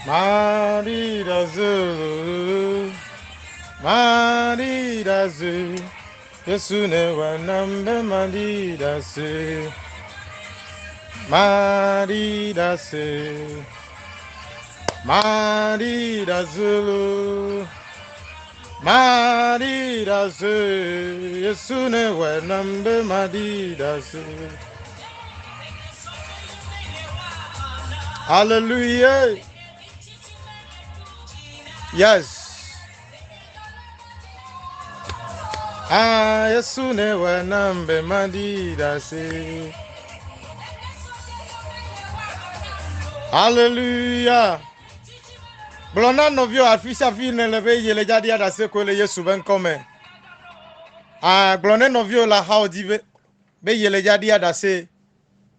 Maridazu, Maridazu, Yesune wanambe Maridazu, Maridazu, Maridazu, Maridazu, Yesune wanambe Maridazu. Hallelujah. Yes. Ah, Yesune wanambe Maridazu. Hallelujah. Blona novio afisa fine leve yele jadi ada se ko le Yesu ben come. Ah, blona novio la how dive be yele jadi ada se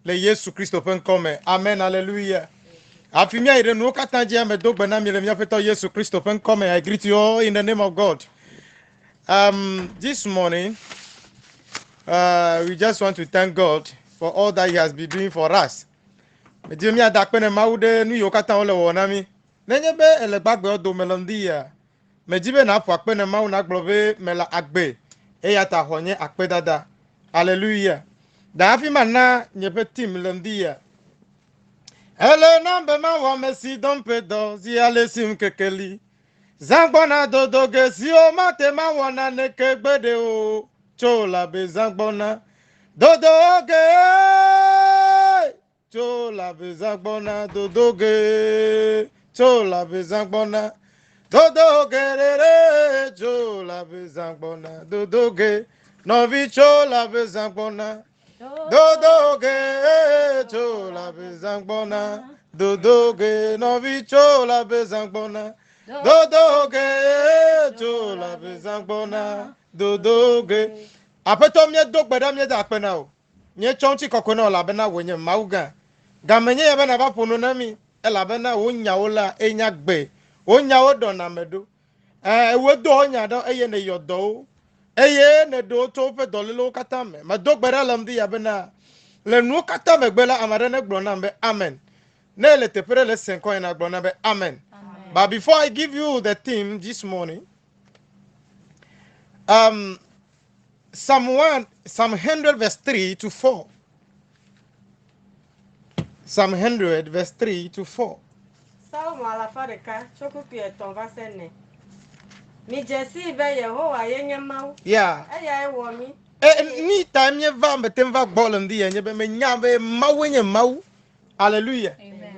le Yesu Christo ben come. Amen. Hallelujah. Afimia ire no katanje me do gbena mi le mi afeto Yesu Christo ben come. I greet you all in the name of God. This morning we just want to thank God for all that he has been doing for us. Me di mi adakpe ne maude nu yo katan ole wonami. Nenye be ele gbagbe odo melondia. Mejibe na afọ akpe na mau na globe mela agbe eyata honye akpe dada. Hallelujah. Da afi mana nyepe tim lendia. Ele nambe ma wa mesi dompe do zi ale sim kekeli. Zangbona dodoge si o mate ma wana neke gbede o. Chola be zangbona dodoge. Chola be zangbona dodoge. Chola be zangbona dodoge re jo la bezangbona dodoge novi cho la bezangbona dodoge cho la bezangbona dodoge novi cho la bezangbona dodoge cho la bezangbona dodoge apeto mie dogbeda mie da pena o nye chonchi kokona la bena wenye mauga gamenye ya bena ba pono na mi ela bena wonya ola enya gbe onya odo na medo wedo onya do eye ne yodo eye ne do to fe dolilo kata me ma dogbera lamdi ya bena le nu kata me gbela amare ne gbona be amen ne le tepere le 5 na gbona be amen. But before I give you the theme this morning, Psalm 100 verse 3 to 4. Psalm 100 verse 3 to 4. Psalm alafareka chokupi etonvasene. Mi jesi be Yehowa yenye mau. Yeah. Eya ewomi. Ni time ye va metemva bolandi ye be me nyabe mawenye mau. Hallelujah. Amen.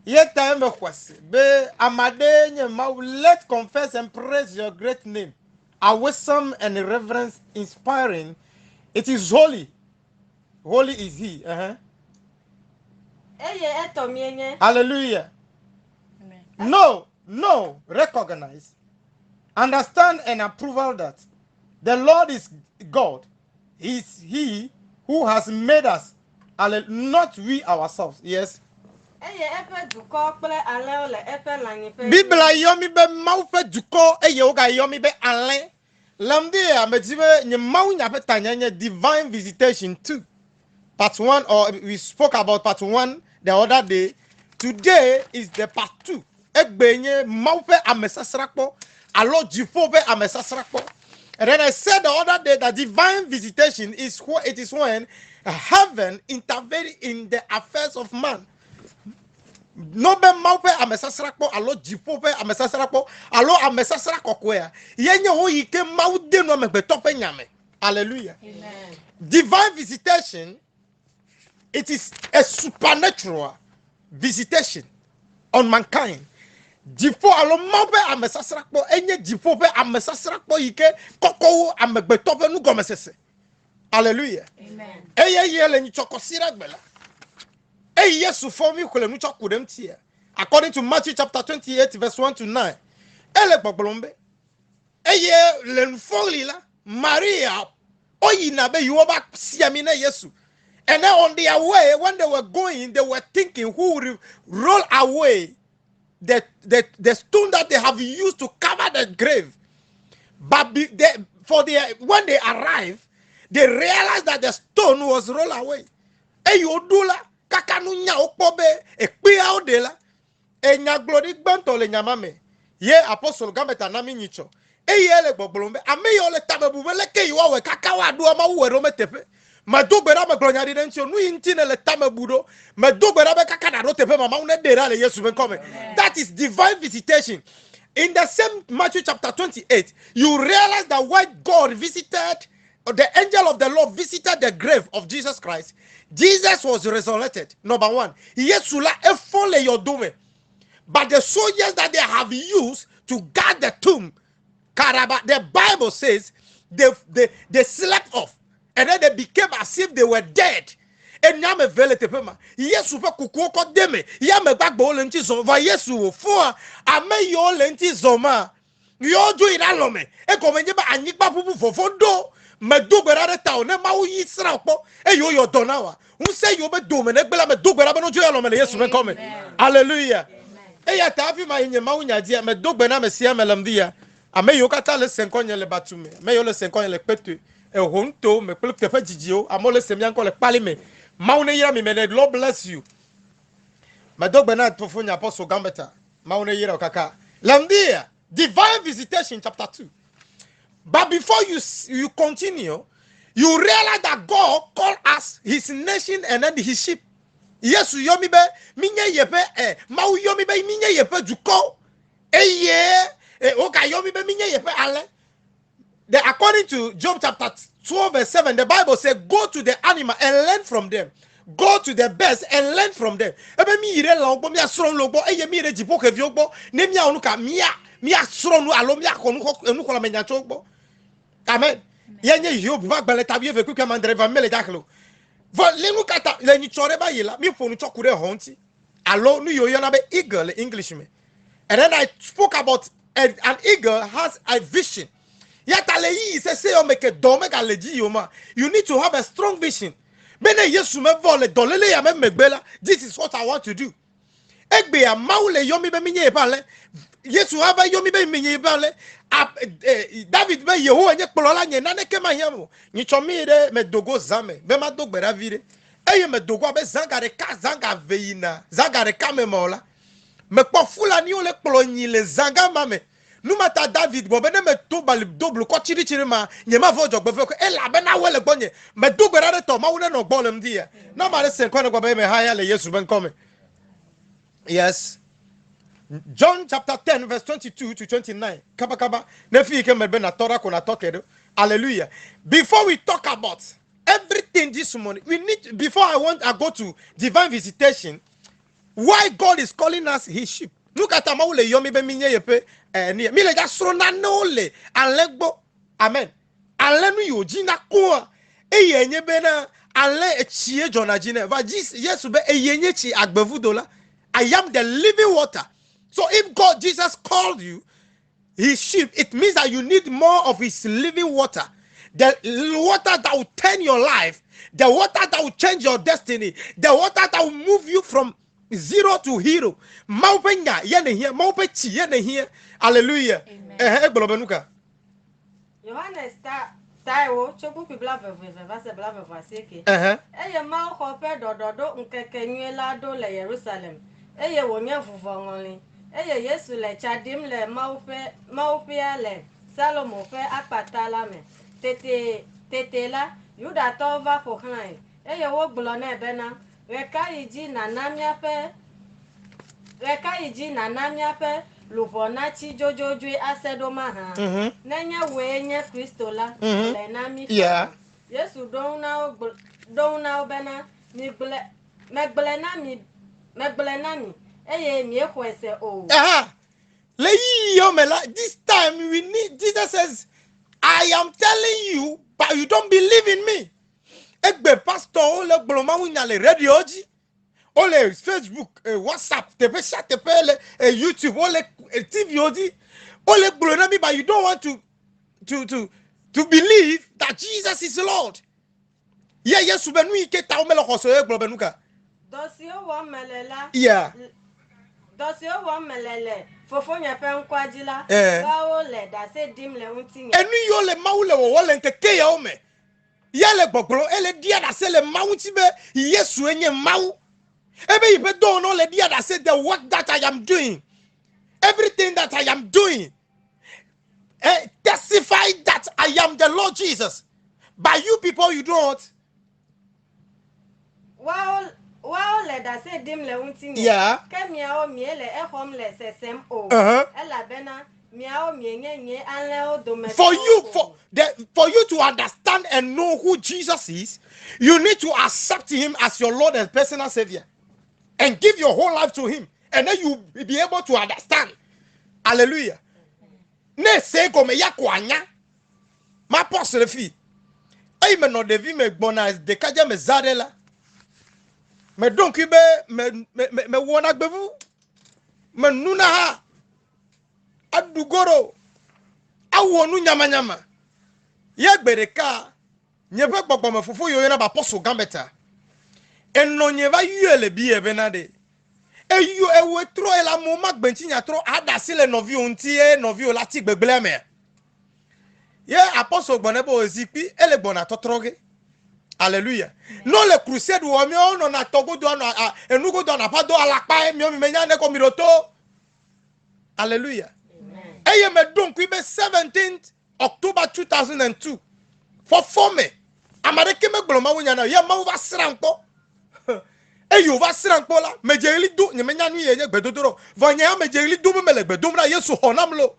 Yet time be kwase be amade nye mau. Let's confess and praise your great name. Awesome and reverence inspiring. It is holy. Holy is he. Eye etomienye. Hallelujah. Amen. No, recognize, understand and approval that the Lord is God. Is he who has made us, not we ourselves. Yes. Eye efe duko kple ale ole efe lanyife. Bibla yomi be maufe duko eye oga yomi be ale. Lamdi amejibe nye mau nya petanya nye divine visitation too. Part 1, or we spoke about part 1 the other day. Today is the part 2. Egbenye maufe amesasrakpo, alo jifobe amesasrakpo. And then I said the other day that divine visitation is it is when heaven intervenes in the affairs of man. No be maupe amesasrakpo alo jifobe amesasrakpo alo amesasrakko kwea. Yenye ho yike maude no megbetope nyame. Hallelujah. Amen. Divine visitation, it is a supernatural visitation on mankind. Jifo alo maupe amesasrakpo enye jifobe amesasrakpo yike koko amegbetope nu gomesese. Hallelujah. Amen. Eye yele ni chokosira gbela. Yesu for me kwele nu chokudem tie. According to Matthew chapter 28 verse 1 to 9. Ele gbogbombe. Eye lenfoli la Maria oyina be yuoba siamina Yesu. And then on their way, when they were going, they were thinking who would roll away the stone that they have used to cover the grave. But when they arrived, they realized that the stone was rolled away. Eyodula kaka nu nya okpobe ekpia odela enya glori gbanto le nyamame ye apostle gambeta na mi nyicho eyele gbogbombe ameyo le tabebu le ke yo we kaka wa do ma wo ro metepe ma dogbera ma glonya di ncho nu intine le tamebudo ma dogbera be kaka na ro tepe mama une dera le yesu ben come. That is divine visitation. In the same Matthew chapter 28, you realize that when God visited, or the angel of the Lord visited the grave of Jesus Christ, Jesus was resurrected. Number one, Yesula efole yodume. But the soldiers that they have used to guard the tomb, Karaba, the Bible says they slept off, and then they became as if they were dead. And now me vele te pema. Yesu pe kuku ko deme. Ya me gbagbo le nti zo va Yesu wo fun ame yo le nti zo ma. Yo ju ira lo me. E ko me ba anyigba pupu fofo do. Me do gbera de ta o ne ma wo yi sra po. E yo yo do na wa. Un se yo be do me ne gbela me do gbera be no ju ya lo me le Yesu be come. Hallelujah. E ya ta fi ma yin ma wo nya dia me do gbena me sia me lam dia. Ame yo kata le senkonye le batume. Me yo le senkonye le petu. E honto me pele te fa jijio. Amole semia ko le pali me. Maune yira mi mene, Lord bless you. My dog Bernard Tofunya Apostle Gambetta. Maune yira kaka. Landia, divine visitation chapter 2. But before you continue, you realize that God called us his nation and then his sheep. Yes, yomi be minye yepe mau yomi be minye yepe duko. Oka yomi be minye yepe ale. According to Job chapter 12 verse 7, the Bible says, go to the animal and learn from them. Go to the best and learn from them. Ebe mi ire longbo mi asron longbo eye mi ire jipo ke viogbo ne mi anuka mi asron nu alo mi akonu ko la menya chogbo. Amen. Yenye yo ba gbele tabi e veku ke mandre va mele daklo. Vo le nu kata le ni chore ba yela mi fonu chokure honti. Alo nu yo na be eagle English me. And then I spoke about an eagle has a vision. You need to have a strong vision. This is what I want to do. David be Yehovah nye kpolola nye nane kema yamo ni chomire me dogo zame be ma dog bera vire eye me dogo be zangare ka zanga veina zangare ka me mola me kpofula ni ole kpolo nyi le zanga mame numata David bo bene me to bal double ko chiri chiri ma nye ma vo jogbe fe ko e la be na wele gbonye me do gbera de to ma wona no gbole mdia na ma le sen ko go be me haya le Yesu ben come. Yes, John chapter 10 verse 22 to 29. Kaba kaba nefi ke me be na tora ko na tokedo. Hallelujah. Before we talk about everything this morning, we need, before I go to divine visitation, why God is calling us his sheep. Look at amaule yomi be minye yepe ni mi le ja sro na no le alegbo. Amen. Alenu yo jina ko eyenye be na ale echie jona jine va Jesus be eyenye chi agbevudola. I am the living water. So if God Jesus called you his sheep, it means that you need more of his living water. The water that will turn your life, the water that will change your destiny, the water that will move you from zero to hero. Maupenya yene here, maupechi yene here. Hallelujah. Amen. Yohanes Taiwo choku pibla veva se bla veva seke. Eye ma ko pe dododo nkeke nyela do le Jerusalem. Eye wonya fufongoli. Eye Yesu le chadim le maupe le Salomo fe apata la me. Tete la Yuda tova fo han. Eye wo gbo na ebe na. Reka iji na namia pe luvona chi jojojwe asedoma ha. Nenya we nye Kristo la le nami. Yeah. Yesu don na obena mi megbele nami. Eye mi ekwese o. This time we need, Jesus says, I am telling you, but you don't believe in me. Egbe pastor ole gloma wunya le radio ji. Ole Facebook, WhatsApp, tepe chat, tepe YouTube, ole TV odi. Ole glona me, but you don't want to believe that Jesus is Lord. Yeah, yes, subenu ike ta omelo koso e globenuka. Dosio wa melela. Yeah. Dosio wa melele. Fofo nya pe nkwajila. Wa ole da se dim le untinye. Enu yo le maule wo wole nkeke ya ome. Yale gbogbo ele dia da se le mawu ti be Yesu enye mawu. Ebe you don't know the dia that said the work that I am doing. Everything that I am doing. Testify that I am the Lord Jesus. By you people, you don't. Wow, let us say dim le unti. Yeah. Kemiao miele home le sesem o. Ella bena miao mienye anleo do. For you to understand and know who Jesus is, you need to accept him as your Lord and personal Savior. And give your whole life to him. And then you will be able to understand. Hallelujah. Ne se go me yakwanya. Ma apostle fi. Ay me no devi me gbona de kaja me zadela. Me donki be me wona gbevu. Me nuna ha. Adugoro. Awonu nyama nyama. Ye gbereka. Nyebe gbogbo me fufu yo na ba apostle gambeta. Eno nyeba yele bi ebenade. Eyo ewe tro ela mo magbenti nya tro adasile novi ontie novi olati gbegbele me. Ye apostle gbonebo ozipi ele gbona totroge. Hallelujah. No le crusade wo mi ono na togo do na enugo do na pado alapa mi o mi menya ne ko miroto. Hallelujah. Amen. Eye me don ku be 17th October 2002. For me. Amareke me gbloma wonya na ye ma wo va sranko. Eyo va sranko la mejeli do ni menya nu ye gbedodoro. Vanya mejeli do me le gbedomra Yesu honamlo.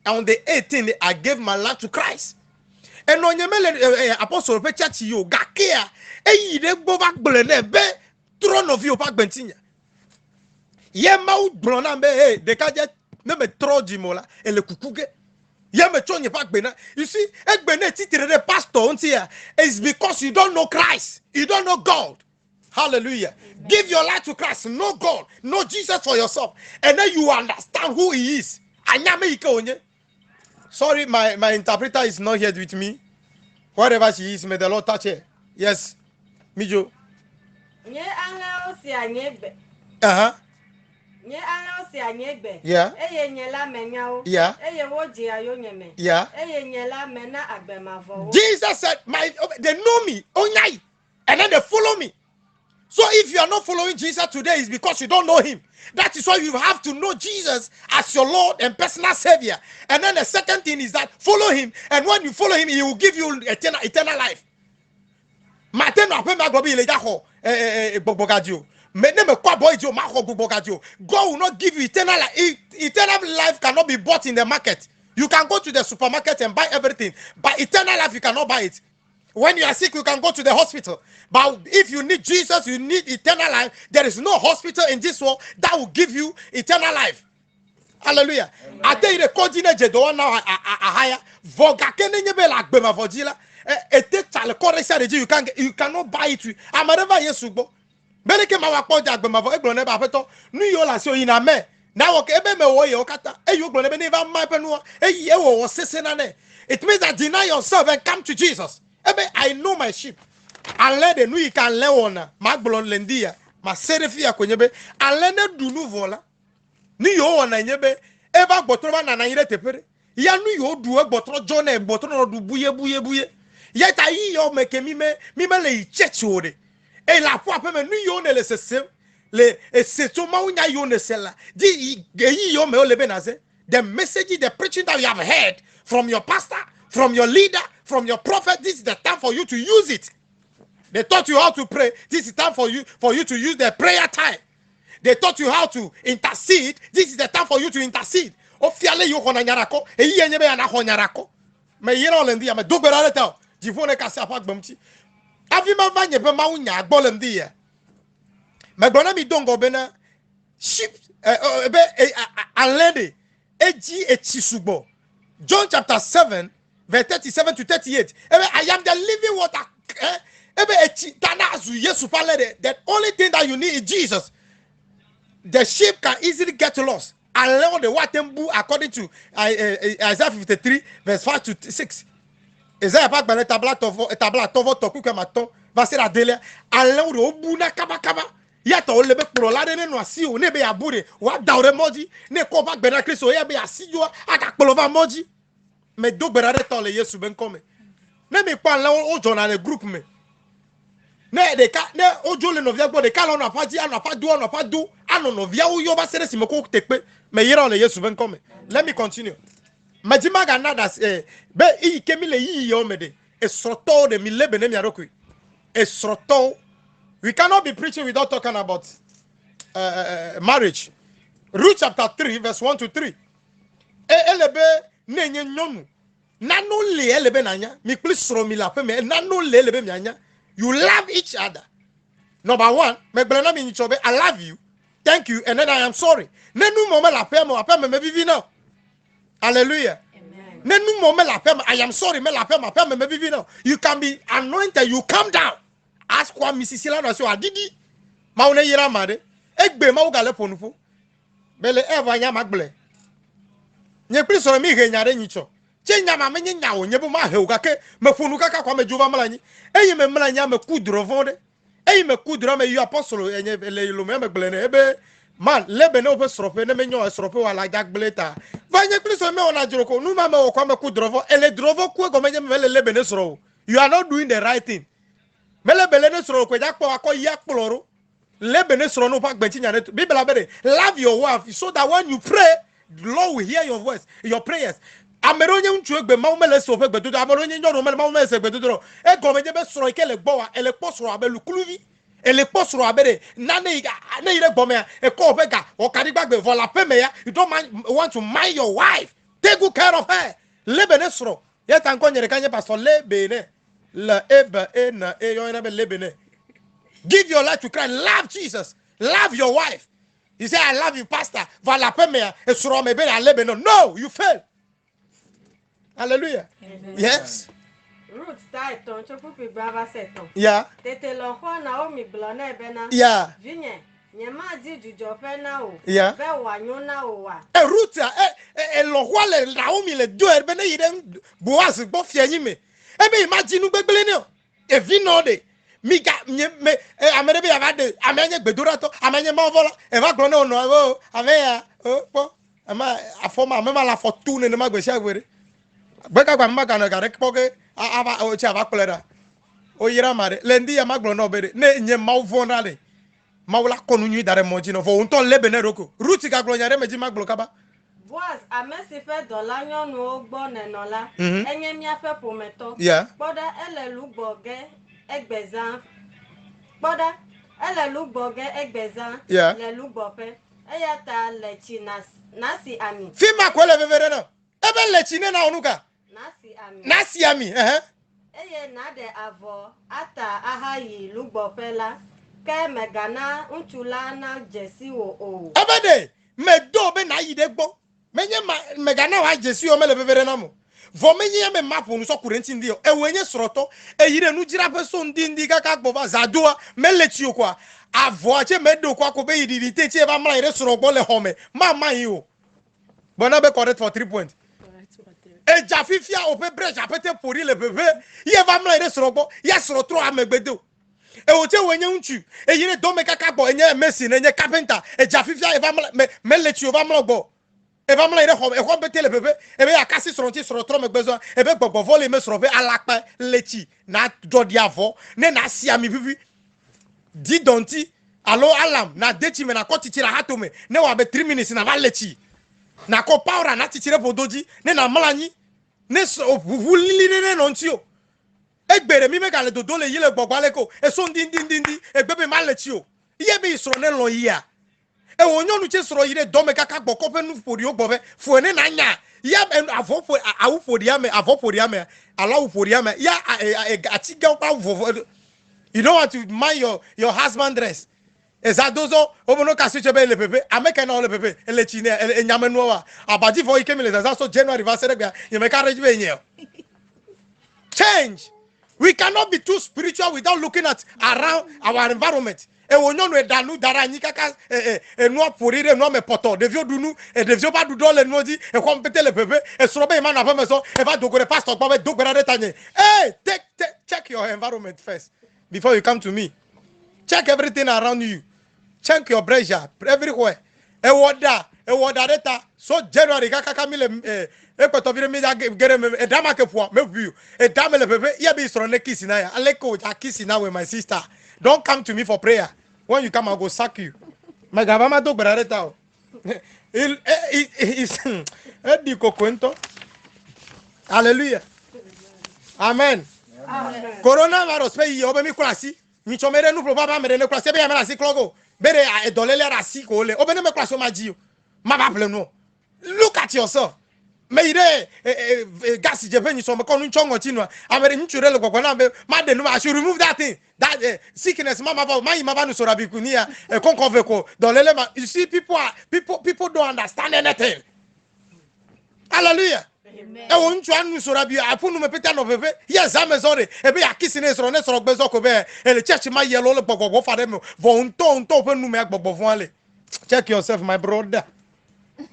On the 18th I gave my life to Christ. And on your apostle church you gakea eyi de gbo ba gbele na be throne of you pa gbentinha ye mau brona be de ka je ne me troji mola ele kukuge ye me chonye pa gbena. You see egbe na titire de pastor ontia is because you don't know Christ, you don't know God. Hallelujah. Amen. Give your life to Christ, know God, know Jesus for yourself, and then you understand who he is. Anyame ike onye. Sorry, my interpreter is not here with me. Whatever she is, may the Lord touch her. Yes, Mijo. Nye anla osi anyebe. Nye anla osi anyebe. Yeah. Eye nyela menyao. Yeah. Eye woji ayo nyeme. Yeah. Eye nyela mena agbemavo. Jesus said, they know me, onyai, and then they follow me. So if you are not following Jesus today, it's because you don't know him. That is why you have to know Jesus as your Lord and personal Savior. And then the second thing is that follow him. And when you follow him, he will give you eternal life. God will not give you eternal life. Eternal life cannot be bought in the market. You can go to the supermarket and buy everything, but eternal life you cannot buy it. When you are sick, you can go to the hospital. But if you need Jesus, you need eternal life. There is no hospital in this world that will give you eternal life. Hallelujah. I tell you the continent do now a higher. Voga kenenye like bema vogila. You cannot buy it. I'm never yesubo. Beleke ma wakpo de agbema vo egbon neba feto. Nu yo la so ina me. Na wo ke ebe me wo ye okata. E yo gbon nebe neva ma penu. E ye wo sese na ne. It means that deny yourself and come to Jesus. I know my sheep. And let the new can leona, Magblon Lendia, my serifia kwenyebe, and let them do no vola. Ni yo wana nyebe, eva botrova na naire tepere. Ya nu yo do a botro John and botro do buye. Yet I yo make mime le chechore. E la poape me nu yo ne le sesem, le seto maunya yo ne sela. Di yo me ole benaze. The message, the preaching that you have heard from your pastor, from your leader, from your prophet, this is the time for you to use it. They taught you how to pray. This is time for you to use the prayer time. They taught you how to intercede. This is the time for you to intercede. Ofiale yo kona nyarako, eyi enyebe yana nyarako. Me yero lendi ya me dogbera leta. Jivone kasi apak bamti. Avi ma vanye be ma unya agbolendi ya. Me gbona mi dongo bena sheep alende eji etisubo. John chapter 7 verse 37 to 38. I am the living water. The only thing that you need is Jesus. The sheep can easily get lost. And the water according to Isaiah 53 verse 5 to 6. Isaiah pas dans tabla tovo toku ke maton va ser adele alon ro bu na kaba yato o lebe pro la ne no asi o ne be abure wa da ore moji ne ko ba gbe na Kristo ye be asijo aka polo va moji me do gbera re to le Yesu ben come ne mi pa la o jona le group me ne de ka ne ojo le novia gbo de ka lo na pa ji ana pa do ano novia wo yo ba sere si me ko tekpe me yira ole Yesu ben come. Let me continue. Majima ga na das be I kemi le yi yo me de esroto de mi lebe ne mi aroku esroto. We cannot be preaching without talking about marriage. Ruth chapter 3 verse 1 to 3. Elebe nenye nyonu nano le elebe nanya mi please sro mi la pe me nano le elebe mi anya. You love each other. Number one, me blana mi nchobe I love you, thank you, and then I am sorry. Nenu mome la pe me vivi now. Hallelujah. Amen. Nenu mome la pe I am sorry me la pe me vivi now. You can be anointed, you come down. Ask kwa misisila na so adidi ma one yira made egbe ma ugale ponufu bele eva nya magle nye pri so mi he nyare nyicho che nya ma menye nya wo nye bu ma he ugake mefunu kaka kwa mejuva mlanyi eyi me mlanya me kudro vonde eyi me kudro me you apostle enye le lo me megle ne ebe man lebe ne obe srope ne menyo srope wala jagbleta va nye pri so me ona jiroko nu ma me wo kwa me kudro vo ele drovo ku go menye me lebe ne sro. You are not doing the right thing. Mele bele ne soro kweja kpo akọ yi akploro lebe ne soro no pa gbenchi nyane Bible abere love your wife so that when you pray the Lord will hear your voice, your prayers. Ameronye nchu egbe ma mele so fe gbedodo ameronye nyono mele ma mele se gbedodo e go meje be soro ikele gbo wa ele po soro abelu kuluvi ele po soro abere na ne ire gbo me e ko obega o kadi gbagbe vola pe me ya. You don't want to mind your wife, take good care of her. Lebe ne soro ye tan ko nyere kanye pastor lebe ne la eba na yo na be lebene. Give your life to Christ. Love Jesus. Love your wife. You say I love you pastor. Vala pemea e suro me be na lebene. No, you fail. Hallelujah. Amen. Yes. Ruth start ton chopu pi brava seton. Yeah. Tete lo kwa na o mi blona ebe na. Yeah. Vinye nyema di jujo fe na o. Yeah. Be wanyo na o wa. Ruth lo kwa le Naomi le do ebe na yire Boaz gbo fi anyi me. Ebe imagine gbegbele ni o e vi no de mi ga me amere be avade amenye gbedora to amenye ma vola e va glo no o ame ya o po ama afoma me ma la fortune ne ma gbe sia gwere gbe ka gba ma ga na ga re poke ava o cha va plera o yira mare lendi ya ma glo no be ne nye ma vona le ma wala konu nyi dare mo ji no fo unto lebe ne roko Ruti ga glo nyare meji ma glo kaba Boaz amesi fe dola nyonu ogbo nenola enye mi afe pometo boda elelu gboge egbezan boda elelu gboge egbezan lelu gbope eyata lechi nasi ami fima ko le vevere no ebe lechi ne na onuka nasi ami eye na de avo ata ahayi lugbope la ke megana ntula na jesi o ebe de me do be na yide gbo menye megana wa Jesu o mele bebere na mo vo menye me mapu nu so kurenti ndi e wenye soroto e yire nu jira pe so ndi kaka gboba zadoa melechi okwa avo ache medo kwa ko be yidite che ba mala ire soro gbo le home ma yi o bona be correct for 3 points e ja fifia o pe brecha pete pori le bebe ye ba mala ire soro gbo ya soro tro amegbedo e o che wenye nchu e yire do me kaka gbo enye mesi na enye carpenter e ja fifia e ba mala melechi o ba mala gbo e va mla ire ho e ho betele bebe e be akasi soronti sorotro megbezo e be gbogbo vole me sorobe alapa lechi na dodi avo ne na sia mi bibi di donti alo alam na dechi me na ko titira hatome ne wa be 3 minutes na va lechi na ko power na titire bodoji ne na mlanyi ne so vulili ne no ntio egbere mi me gale dodo le yile gbogbo aleko e so ndi e gbebe ma lechi o iye be isoro ne lo yia e wonyonu che soro yire dome kaka gboko pe nu fori ogbobe fuene na nya ya avofo awufori ame avofori ame alawufori ame ya atiga pa vovo. You don't want to mind your husband dress ezadozo obono kasiche be le pepe ameke na le pepe ele chine enyamenu wa abaji fo ikemile za so January va serebia you make arrange be nye change. We cannot be too spiritual without looking at around our environment. E wonyo no edanu dara nyi kaka enu porire no me poto devio dunu e devio ba dudo le noji e kompete le pepe e sorobe ima na pemeso e va dogore pastor gba be dogora de tanye. Hey, check your environment first before you come to me. Check everything around you. Check your pressure everywhere. E woda data so January kaka kamile ekweto vire mi gere me edama ke fo me view edama le pepe ye be soro ne kiss na ya aleko ja kiss na with my sister Don't come to me for prayer. When you come, I'll go sack you. My gavama do berareta. Hallelujah. Amen. Amen. Coronavirus pay you obemi klasi. Mi chomere nu probaba mere ne klasi be yamela si klogo. Bere a dolele rasi ko le. Obene me klaso maji. Ma ba ple no. Look at yourself. Me ide gas je pe ni so me konu nchongo chinu. Amere nchure le kokona be ma de no I should remove that thing. That sickness mama ba ma yima ba no so rabiku ni ya konkove ko dolele ma. You see people don't understand anything. Hallelujah. Amen. E won twa nu so rabi apunu me peta no pepe. Yes, I'm sorry. E be akisi ne so gbezo ko be. E le church ma yelo le gbogbo fa dem. Vo nto pe nu me gbogbo fun ale. Check yourself my brother.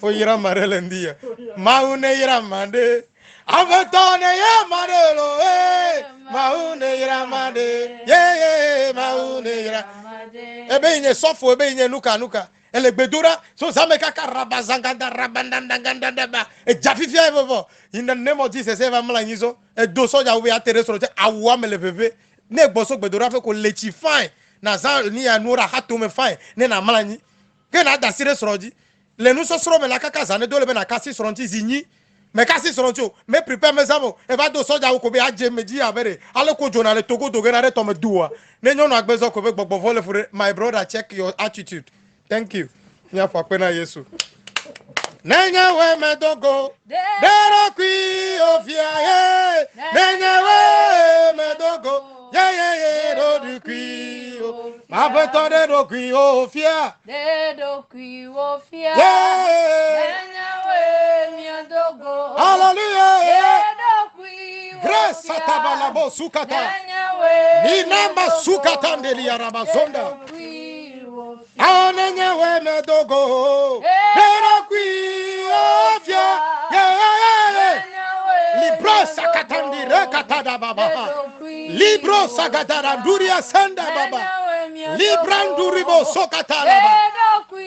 O yira marele ndia. Maune yira mande. Avetone ya marelo maune yira mande. Yeah maune yira. Ebe nye sofo ebe nye nuka. Ele gbedura so zame kaka rabazanganda rabandandanganda ba. E jafifia evovo. In the name of Jesus eva mla nyizo. E do soja we atere so te awa mele bebe. Ne gboso gbedura fe ko lechi fine. Na za ni anura hatu me fine. Ne na mla nyi. Ke na da sire soroji. Le nu so soro me la kaka zane dole be na kasi soronti zinyi. Me kasi soronti o. Me prepare me zamo. E ba do soja ko be aje meji abere. Ale ko jona le togo na re to me duwa. Ne nyono agbezo ko be gbogbo vole fure. My brother, check your attitude. Thank you. Nya fa pe na Yesu. Nenya we me dogo. Dero kwi ofia ye. Nenya we me dogo. Ye do du kwi o. Ma beto de do kwi ofia. De do kwi ofia. Nenya we me dogo. Hallelujah. De do kwi ofia. Grace atabalabo sukata. Nenya we. Ni namba sukata ndeli arabazonda. Anenya we me dogo. Dero kwi ofia. Libro sakatandi rekatada baba. Libro sakatara duria senda baba. Libranduribo sokatala baba.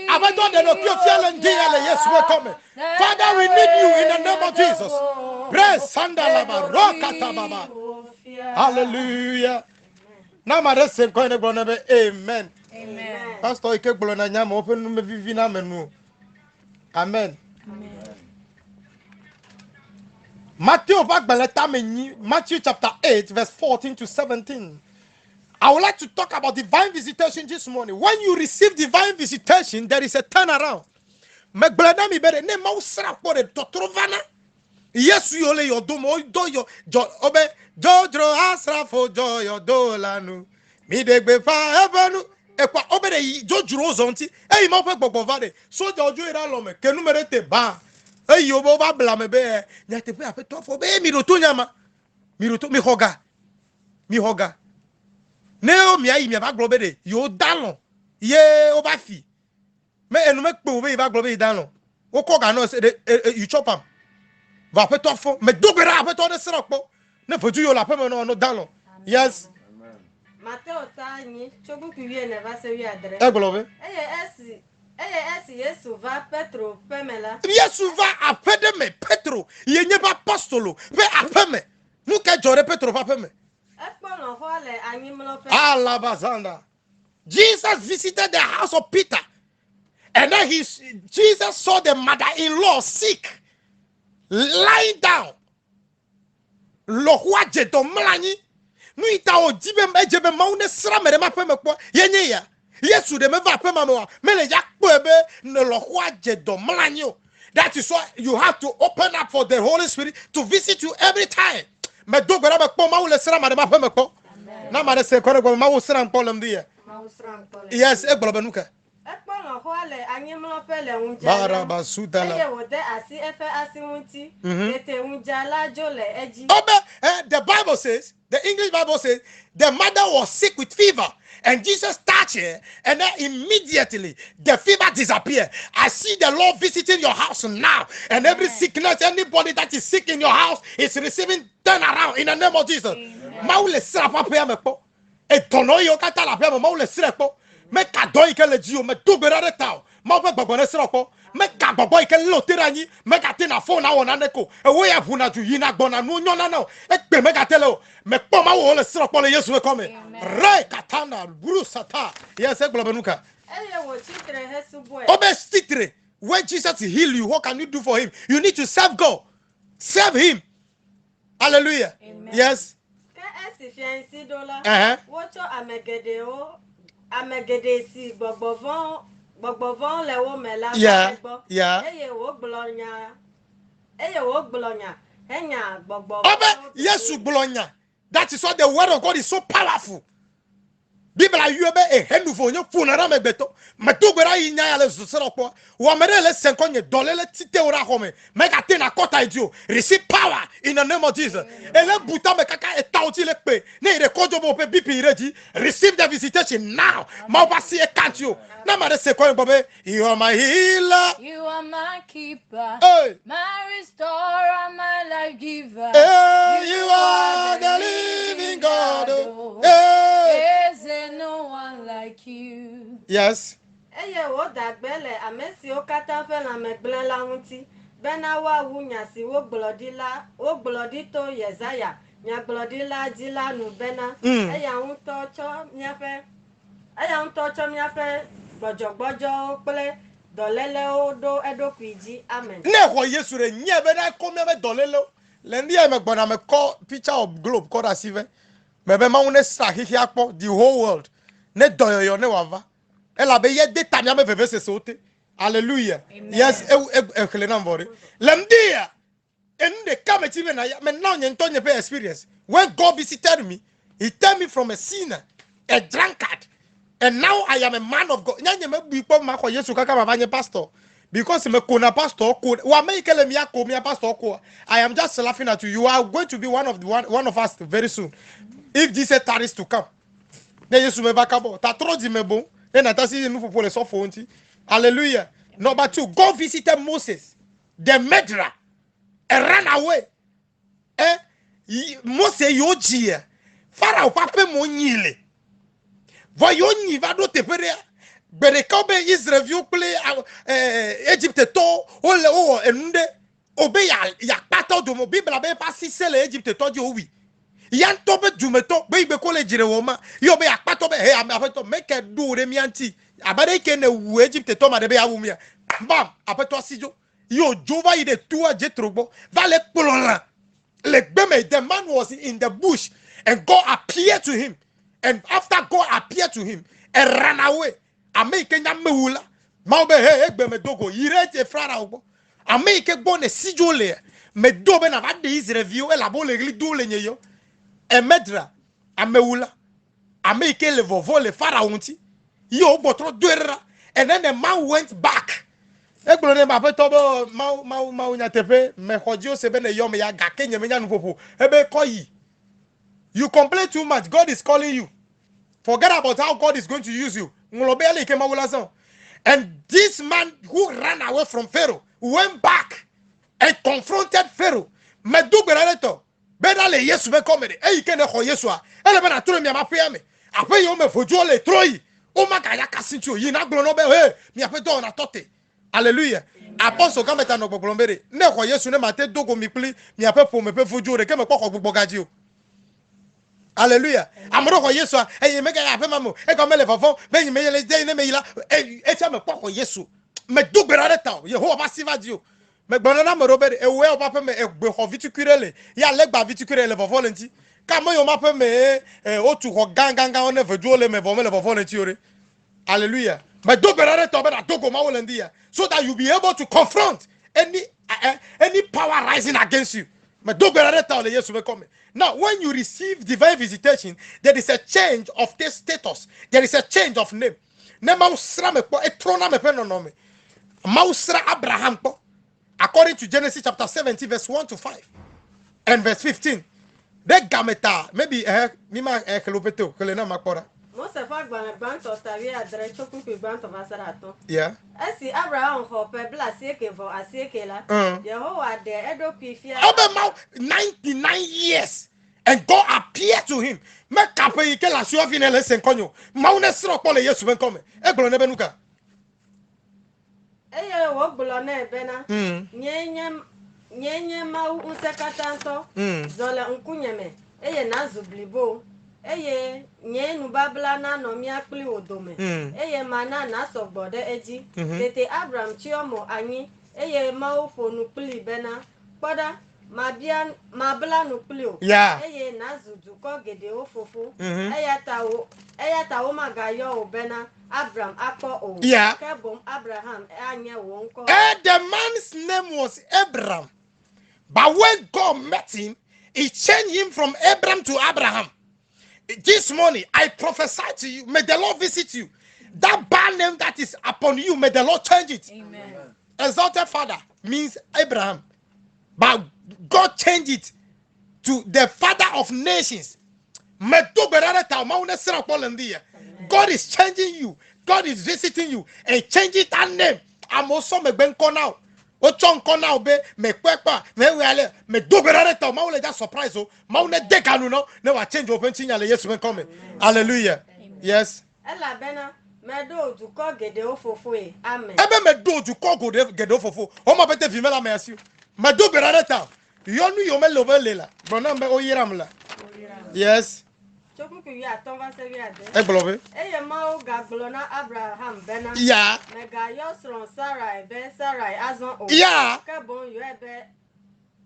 Abato de lo kiofia ndia le Yesu we come. Father, we need you in the name of Jesus. Bless sanda baba rokata baba. Hallelujah. Na ma rese ko ne gbo be amen. Amen. Pastor ike gbo na nya ma open no me vivi na menu. Amen. Matthew chapter 8 verse 14 to 17. I would like to talk about divine visitation this morning. When you receive divine visitation, there is a turnaround. Megblena bere ne ma usra po de totrovana. Yes, you ole your domo do your obe jodro asra fo jo your dolanu. Mi degbe fa ebenu ekwa obe de jojuro zonti. E mo pe gbogbo vade. So jojo ira lo me kenu merete ba. E yo bo ba bla me be nya te pe ape to fo be mi roto nyama. Mi roto mi hoga. Ne o mi ayi mi ba globe de yo dalon. Ye o ba fi. Me enu me pe o be ba globe dalon. O ko ga no you chop am. Va pe to fo me dogera pe to de srokpo. Ne foju yo la pe me no dalon. Yes. Mateo tani chobu kiwie ne va se wi adre. E globe. Esi Yesu va Petro pemela. Yesu va apede me Petro. Ye nye ba apostolo. Pe apeme. Nu ke jore Petro va peme. Alabazanda. Jesus visited the house of Peter. And then Jesus saw the mother-in-law sick, lying down. Lohua jeto mlani. Nuita o jibe mejebe maune sra mere ma peme kwa. Yenye ya. Yesu de me va peme ma. Mele yak kwebe ne lohua jeto mlani. That is why you have to open up for the Holy Spirit to visit you every time. Me do gbera me po ma ule sra mere ma peme kwa. Na ma de se kore kwa ma wo sra mpolem dia. Yes, e gboro benuka. The Bible says, the English Bible says, the mother was sick with fever, and Jesus touched her, and then immediately the fever disappeared. I see the Lord visiting your house now, and every sickness, anybody that is sick in your house is receiving turnaround in the name of Jesus. Make a doy ke le jio me do gbera de tao ma be gbogbo ne sropo me ka gbogbo ike lo terani me ka te na phone na wona neko e wo ya huna ju yina gbona no nyo na na e pe me ka tele o me po ma wo le sropo le Yesu e come re katana brusata yes e gbolo benuka obe stitre when Jesus heal you what can you do for him? You need to serve God, serve him. Hallelujah. Amen. Yes. Yeah. Yeah. Yes, Bologna. That is why the word of God is so powerful. Bible ayu ebe ehenu fo onye fu na ra mebeto meto gbera yinya ya le susero po wa mere le senkonye dolele tite ora home make ate na kota idio receive power in the name of Jesus. Ele buta me kaka etauti le pe ne ire kojo bo pe bipi reji receive the visitation now. Ma ba si e can't you. Na ma de senkonye bobe you are my healer, you are my keeper, hey, my restorer, my life giver, hey, you are the living God, oh. Hey. Is there no one like you? Yes. Wo dagbele amesi o kata fe na megblen la hunti bena wa wunya si wo gblodi to Yesaya nya gblodi la dila nu bena eya hun tocho nya fe gbojogbojo pele dolele o do edokwiji amen ne ho Yesu re nya be na ko me dolele le ndi e me gbona me call picture of globe called as even me be ma one sa hihia akpo the whole world ne doyoyo ne wava ela be ye data bia me veve se sote hallelujah. Amen. Yes e khlena mbore lemdia ende kameti me na ya me now nye ntonye pe experience when God visited me he turned me from a sinner, a drunkard, and now I am a man of God. Nyanye me bipo ma ko Yesu kaka baba nye pastor because me kona pastor ko wa me ikele mi akọ mi pastor ko I am just laughing at you. You are going to be one of us very soon if Jesus tarries to come. Ne Yesu me bakabo ta tro di me bon e na ta si nu fofo le so fo nti hallelujah. Number 2, God visited Moses the murderer and ran away. Mose yoji Pharaoh pape mo nyile voyo nyi va do te pere bere kobe Israel viu ple Egypte to ole o enunde obe ya pata do mo Bible be pa si sele Egypte to di owi yan to be dumeto be be ko le jire wo ma yo be ya pato be he am apeto make do re mi anti abade ke na wu Egypte to ma de be ya wu mi bam apeto sijo yo jova ide tua jetrobo vale polola le gbeme the man was in the bush and God appeared to him. And after God appeared to him and ran away, American Yamula, Maube Gbeme Dogo, Yirete Frara, American Bone Sijole, Medoben of Adis review, Elabole Dulenyo, and Medra, Ameula, American Levovole Faraunti, Yo Botro Dura, and then the man went back. Egbolo ma pe tobo ma nya tepe me hojo se be ne yom ya ga kenye me nya nupopo ebe koyi. You complain too much. God is calling you. Forget about how God is going to use you. And this man who ran away from Pharaoh went back and confronted Pharaoh. Medu berato. Bedale Yesu be komede. E ikene ho Yesu a. Ele be na tro mi amape me. Ape yo me fojo le troyi. O maka ya kasintu yi na glo no be he. Mi ape do na tote. Hallelujah. Apostle kameta no gbogbombere. Ne ho Yesu ne mate dogo mi pli mi ape fo me pe fojo re ke me kokko gbogbo gaji o. Hallelujah. Amro ko Yesu e me ga ya pe mamu e ko mele fofo be yin me yele de ne me yila e cha me ko Yesu me dugbera re ta Yehovah ba siva dio me gbona na mero be e we o ba pe me e gbe ho viticurele ya le gba viticurele fofo lenti ka mo yo ma pe me o tu ho ganganga o ne vedu le me vo me le fofo lenti ore. Hallelujah. Me dugbera re ta be na dogo ma wo lendia so that you be able to confront any power rising against you. Me dugbera re ta le Yesu be come. Now, when you receive divine visitation, there is a change of this status. There is a change of name. According to Genesis chapter 17, verse 1 to 5 and verse 15. Maybe yeah. Esi Abraham hope bla sieke for asieke la. Yehovah de edo pifia. Over 99 years and God appeared to him. Make kape ike la sio finele senkonyo. Maune sro pole Yesu ben come. E gbolo nebe nuka. eye wo blone bena nyenye ma unsekatanto zole nkunyeme eye na zublibo eye nye nu babla na no mi akpli odome eye mana na sogbode eji tete Abraham chiomo anyi eye ma ofonu kpli bena kpoda ma bla nu kpli o eye na zudu ko gede ofofo eye tawo magayo o bena Abraham akpo o kebom Abraham anye wonko the man's name was Abraham, but when God met him, he changed him from Abraham to Abraham. This morning, I prophesy to you, may the Lord visit you. That bad name that is upon you, may the Lord change it. Amen. Exalted Father means Abraham, but God changed it to the Father of Nations. God is changing you. God is visiting you and changing that name. I'm also me benko now. Ochonko now be me kwekwa me wele me doberare ta ma wole just surprise o ma wole de kanu no na wa change open chinya le Yesu ben come. Hallelujah. Yes. Ela bena me do du ko gede ofofo e. Amen. Ebe me do du ko gede ofofo. O ma bete fi me la me asi. Me doberare ta. Yo nu yo me lo be lela. Bona me o yiram la. Yes. Eglobe. Eye ma o gaglo na Abraham bena. Yeah. Mega yo sron Sarai be Sarai azon o. Yeah. Kebon yo ebe.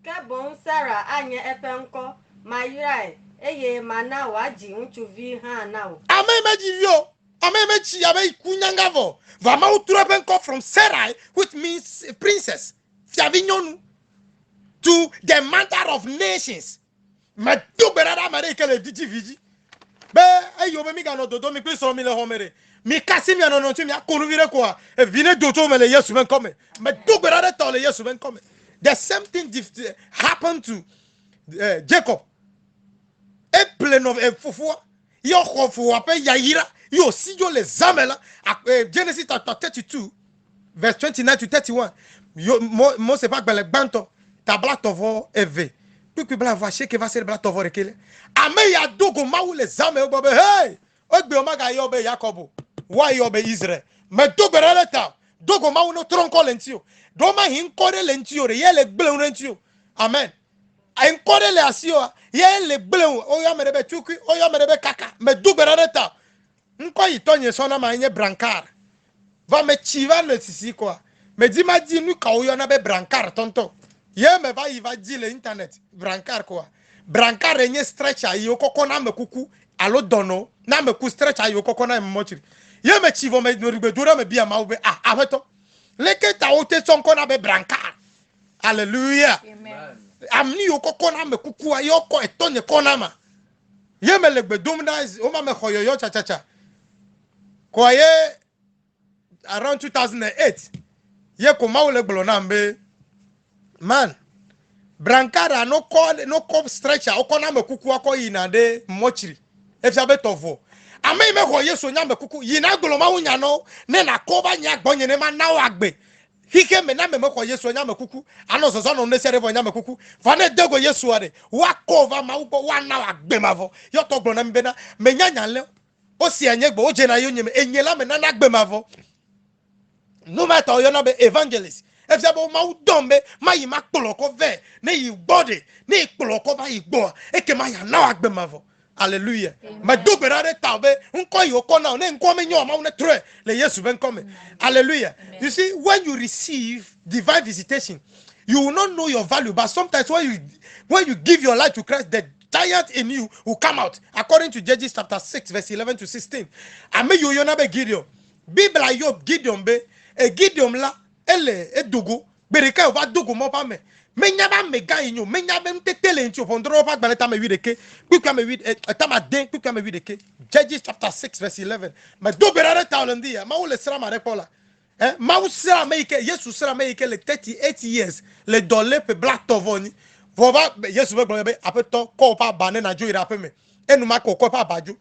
Kebon Sarah anye epenko. Mayrai. Eye mana waji unchuvi ha now. Ame meji yo. Ame meji ame kunyangavo. Vama uturepenko from Sarai, which means princess. Fiavignonu. To the mother of nations. Ma do berada mareke le diji viji. Be ayo be mi ga no dodo mi pe so mi le homere mi kasi mi anono tu mi akonu vire kwa e vine dodo me le Yesu ben come me do berada to le Yesu ben come. The same thing happened to Jacob. E pleno e fofo yo khofo ape yayira yo si yo le zamela Genesis chapter 32 verse 29 to 31 yo mo se pa gbele gbanto tabla tovo eve puis bla va che que va ser bla tovo rekele ame ya dogo mawu le zame ogbe hey ogbe o maga yo be Jacob why yo be Israel me dogo relata dogo mawu no tronko lentio do ma hin kore lentio re yele gbele lentio amen en kore le asio yele gbele o ya merebe tuki o ya merebe kaka me dogo relata nko yitonye sona ma nye brancard va me chiva le sisi quoi me di ma di nu ka o yo na be brancard tonto ye me va y va di le internet brancard quoi brancard renye stretcher yo koko na me kuku alo dono na me ku stretcher yo koko na me mochiri ye me chivo me no rigbe dura me bia ma ube abeto leke ta o te sonko na be brancard. Hallelujah. Amen. Amni yo koko na me kuku ayo ko etonye kona ma ye me legbe domna o ma me khoyoyo cha cha cha ko ye around 2008 ye ko ma o le gbolo na mbe man brancard no ko stretcher o ko na me kuku akọ yina de mochiri e fi abetovo ame me ho Yesu nya me kuku yina gbolo ma wunya no ne na ko ba nya gbonye ne ma na wa agbe hike me na me ho Yesu nya me kuku ano so no ne sere bo nya me kuku fa ne dego Yesu ade wa ko va ma ugo wa na wa agbe ma vo yo to gbolo na mbe na me nya nya le o si enye gbo o je na yo nyeme enyela me na na agbe ma vo no matter yo na be evangelist if you ma udombe ma yi ma poloko ve ne yi body ne poloko ba yi gbo e ke ma ya na agbe ma vo. Hallelujah. Ma do berare tabe nko yi oko na ne nko me nyo ma une tre le Yesu ben come. Hallelujah. Amen. You see, when you receive divine visitation, you will not know your value, but sometimes when you give your life to Christ, the giant in you will come out, according to Judges chapter 6 verse 11 to 16. Ame yo yo na be Gideon Bible yo Gideon be e Gideon la ele edugo bereka va dugo mo pa me menya ba me ga yin menya be mtetele nti opondro pa gbaneta me wideke kwikwa me wid etama den kwikwa me wideke Judges chapter 6 verse 11 ma do berare taulendia ma wole sra ma rekola ma usra me ike Yesu sra me ike le 38 years le dole pe black tovoni vova Yesu be gbe apeto ko pa bane na jo ira pe me enu ma ko pa baju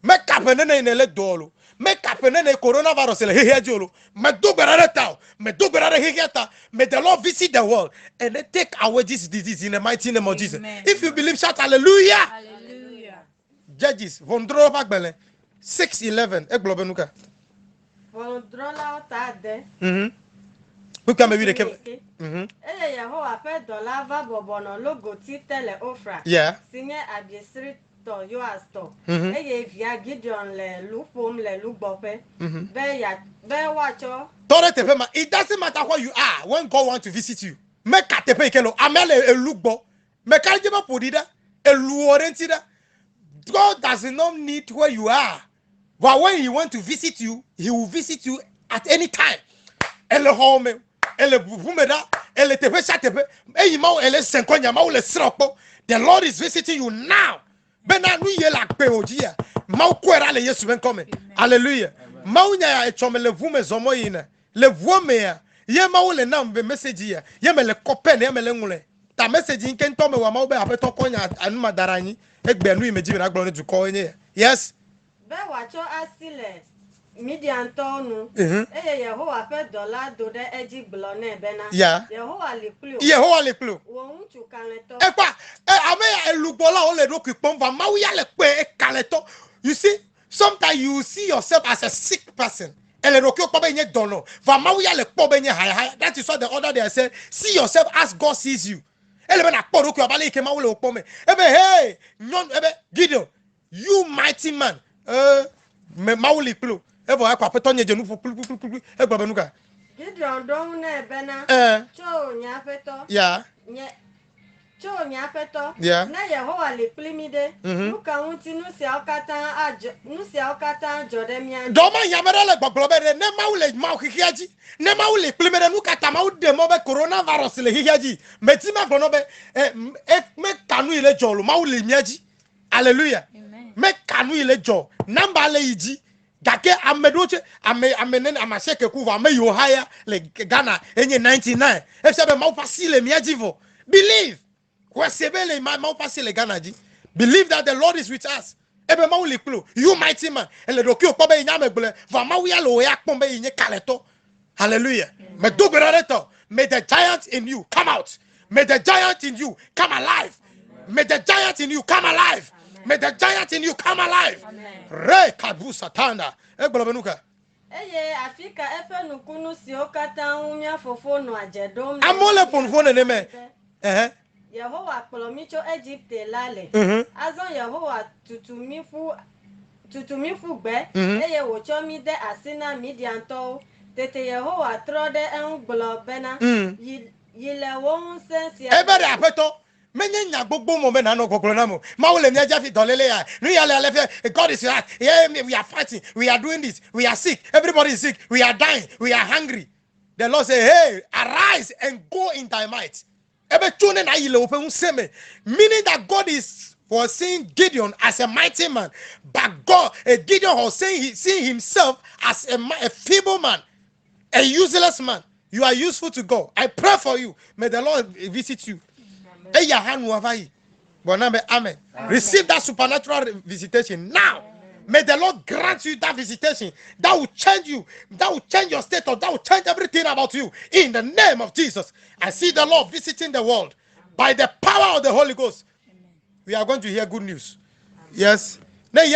me kapene ne le dolo me kapene ne coronavirus le hehe jolo me do berare tao me do berare hegeta may the Lord visit the world and they take away this disease in the mighty name of Jesus. If you believe, shout hallelujah. Hallelujah. Judges vondro pagbele 6:11 e globe nuka Vondrola ta de Pourquoi me dire que Eh Yehowa fait dollar va bobono logo titele ofra. Yeah. Signé abiesri to yo asto. Eh via Gideon le lupom le lubope. Be wacho. It doesn't matter where you are when God wants to visit you. Make katepe ikelo amele elugbo. Make aljeba podida eluorentida. God does not need where you are. But when he wants to visit you, he will visit you at any time. Ele home, ele bumeda, ele tepe chatepe, eyimao ele senkonya ma le sropo. The Lord is visiting you now. Bena nu ye la pe ojia. Mau kwera le Yesu ben come. Hallelujah. Mau nya e chome le vume zomo yina. Le vume ya. Ye mau le nam be message ya. Ye me le kope ne me le ngule. Ta message in ken tome wa mau be apeto konya anuma daranyi. Egbe nu imeji na gbo ni to ko enye. Yes. Be wacho asile. Midian tonu. Yehowa fait dollar do de eji blone bena. Yeah. Yehowa le plu. Yehowa le plu. Wo unchu kaleto. Ame elugbola o le do kipon va ma ya le pe kaleto. You see, sometimes you see yourself as a sick person. Ele do ki o pa be nye dono. Va ma ya le po be nye high. That is what the other day said. See yourself as God sees you. Ele be na po do ki o ba le ke ma le po me. Hey, Gideon, you mighty man. Me ma le plu. Evo akwa petonye jenu egba benuka. Gideon don na bena. Cho nya feto. Yeah. Cho nya feto. Yeah. Na Yehowa le plimide. Nuka unti nu se okata jodemia. Doma yamere le gboglobe ne maule ma hihiaji. Ne maule plimide nuka ta mau de mo be coronavirus le hihiaji. Meti ma gbono be me kanu ile jolu maule miaji. Hallelujah. Amen. Me kanu ile jo. Namba le iji. Gake amedoche amenen amasheke kuva ame yo higher le Ghana enye 99 efsebe mau pasile miajivo believe kwesebele mau pasile Ghana ji believe that the Lord is with us ebe mau le klo you mighty man ele doki okpobe nya megbele va mau ya lo ya pombe yin kaleto hallelujah me dogberareto may the giant in you come out may the giant in you come alive may the giant in you come alive. May the giant in you come alive. Re kabusa tanda. Benuka. Afrika efe nukunu si okata umia fofo no ajedom. Amole ponfone neme. Yehowa kolomicho Egypte lale. Azon Yehowa tutumifu gbe. Wocho mi de asina midianto. Tete Yehowa trode en globena. Yile won sense. Ebere apeto. Menya gbogbo mo me na no gogoro na mo ma wo le mi aja fi dolele ya nu ya le God is right. Yeah, we are fighting, we are doing this, we are sick, everybody is sick, we are dying, we are hungry. The Lord say, hey, arise and go in thy might. Ebe tune na yile open seme, meaning that God was seeing Gideon as a mighty man, but God Gideon was seeing himself as a feeble man, a useless man. You are useful to God. I pray for you, may the Lord visit you. Amen. Receive that supernatural visitation now. May the Lord grant you that visitation that will change you, that will change your status, that will change everything about you. In the name of Jesus, I see the Lord visiting the world by the power of the Holy Ghost. We are going to hear good news. Yes. Amen.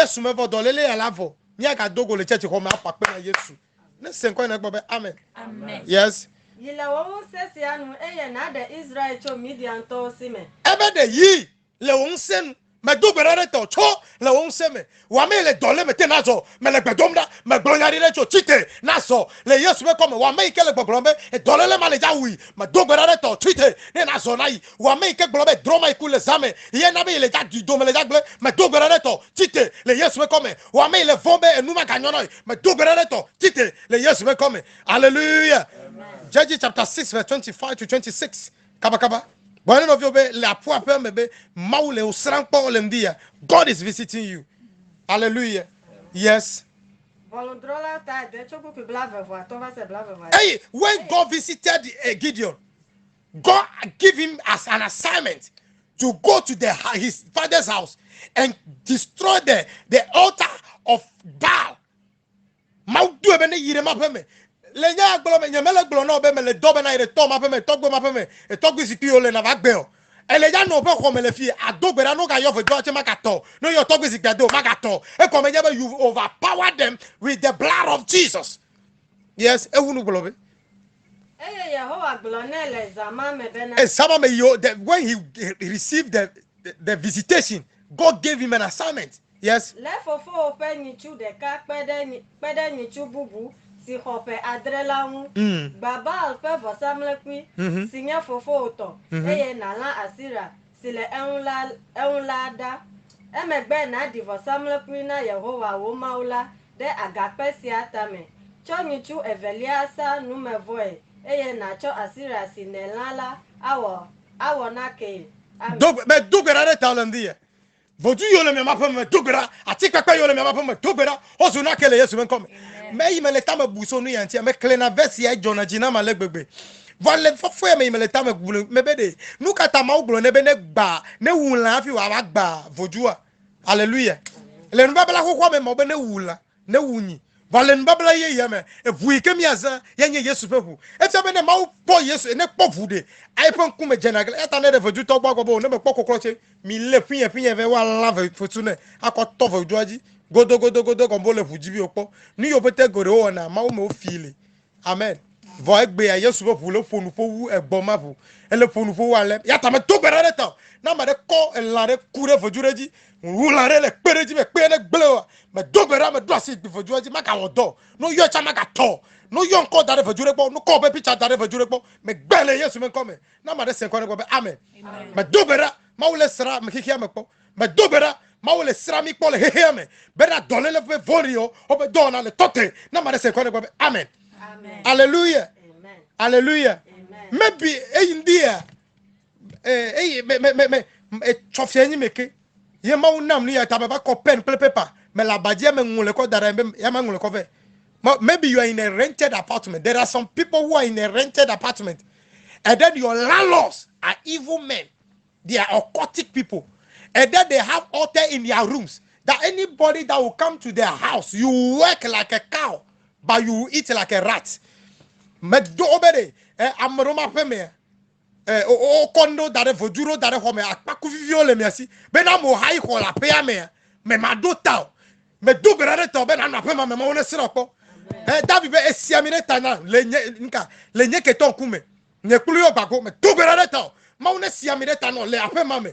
Yes. Yile wo sesi anu na de Israel cho Midian to sime. Ebe de yi le won sen me do gbere to cho le won se me wa me le dole me te na zo me le gbedom da me glonyari le cho chite na so le Yesu be come wa me ke le gbogbo me e dole le ma le ja wi me do gbere to chite ne na so na yi wa me ke gbogbo droma iku le zame ye na be le ja di do me le ja gble me do gbere to chite le Yesu be come wa me le vombe enuma kanyono me do gbere to chite le Yesu be come. Hallelujah. Judges chapter 6 verse 25 to 26. Kaba. God is visiting you. Hallelujah. Yes. Hey, when God visited Gideon, God gave him as an assignment to go to his father's house and destroy the altar of Baal. Lenya glome nyemele glono be mele dobe na ire to ma pe me togbe ma pe me e togbe si piole na va gbe o ele ja no pe ko mele fi adogbera no ga yo fe jo che makato no yo togbe si gbedo makato e ko me nyebe you overpower them with the blood of Jesus. Yes, ehunu globe. Yehowa when he received the visitation, God gave him an assignment. Yes. Si hope adrela mu baba alfe vosamle kwi sinya fofo oto eye nala asira sile enla da emegbe na di vosamle kwi na Yehova wo maula de agape si atame cho nyichu evelia sa numevoe eye na cho asira sinelala awo na ke me dogera de talandia vodu yole me mapa me dogera atika kwa yole me mapa me dogera ozu na kele Yesu ben come me me le tama buso nu yantia me klena verse ya Jona jina ma legbegbe vale fofo me le tama gbulu me bede nu kata ma oglo ne be ne gba ne wula afi wa gba vodua hallelujah le nu babala kokwa me mo be ne wula ne wunyi vale nu babala ye me evu ikemi aza yenye Yesu pehu etia be ne ma po Yesu ne povude ai pon kume jenagle eta ne de vodu to gba gbo ne be pokokro che mi le pinye ve wa lave fotune akoto voduaji godo kombo le fujibi opo ni yo bete gore o na ma o me o feel amen vo egbe ya Yesu bo le fonu fo wu egbo mafu ele fonu fo wa le ya ta me to gbere re ta na ma de ko elare kure vojureji wu la re le pereji me pe ne gbelewa me do gbere me do asi vojureji ma ka wodo no yo cha ma ka to no yo nko dare vojure po no ko be picture dare vojure po me gbele Yesu me come na ma de se ko ne ko be amen me do gbere ma wo le sra me kikia me po me do gbere ma wo le sra mi po le hehe me bera dole le fe vorio o be dona le tote na ma de se ko ne ko be amen amen hallelujah amen hallelujah amen maybe india me chofie nyi meke ye ma unam ni ya tababa ko pen paper me la badia me ngule ko dara ya ma ngule ko ve maybe you are in a rented apartment. There are some people who are in a rented apartment, and then your landlords are evil men. They are occultic people, and then they have altar in their rooms. That anybody that will come to their house, you work like a cow, but you eat like a rat. Medo obede, amroma peme, o kondo dare vojuro dare home akpaku vivio le miasi. Bena mo hai ko la pe ame, me madota, me do berare to bena na pema me mo ne siroko. David be esiamine tana lenye keton kume ne kulu obako me togera to ma one siamine tana le apema me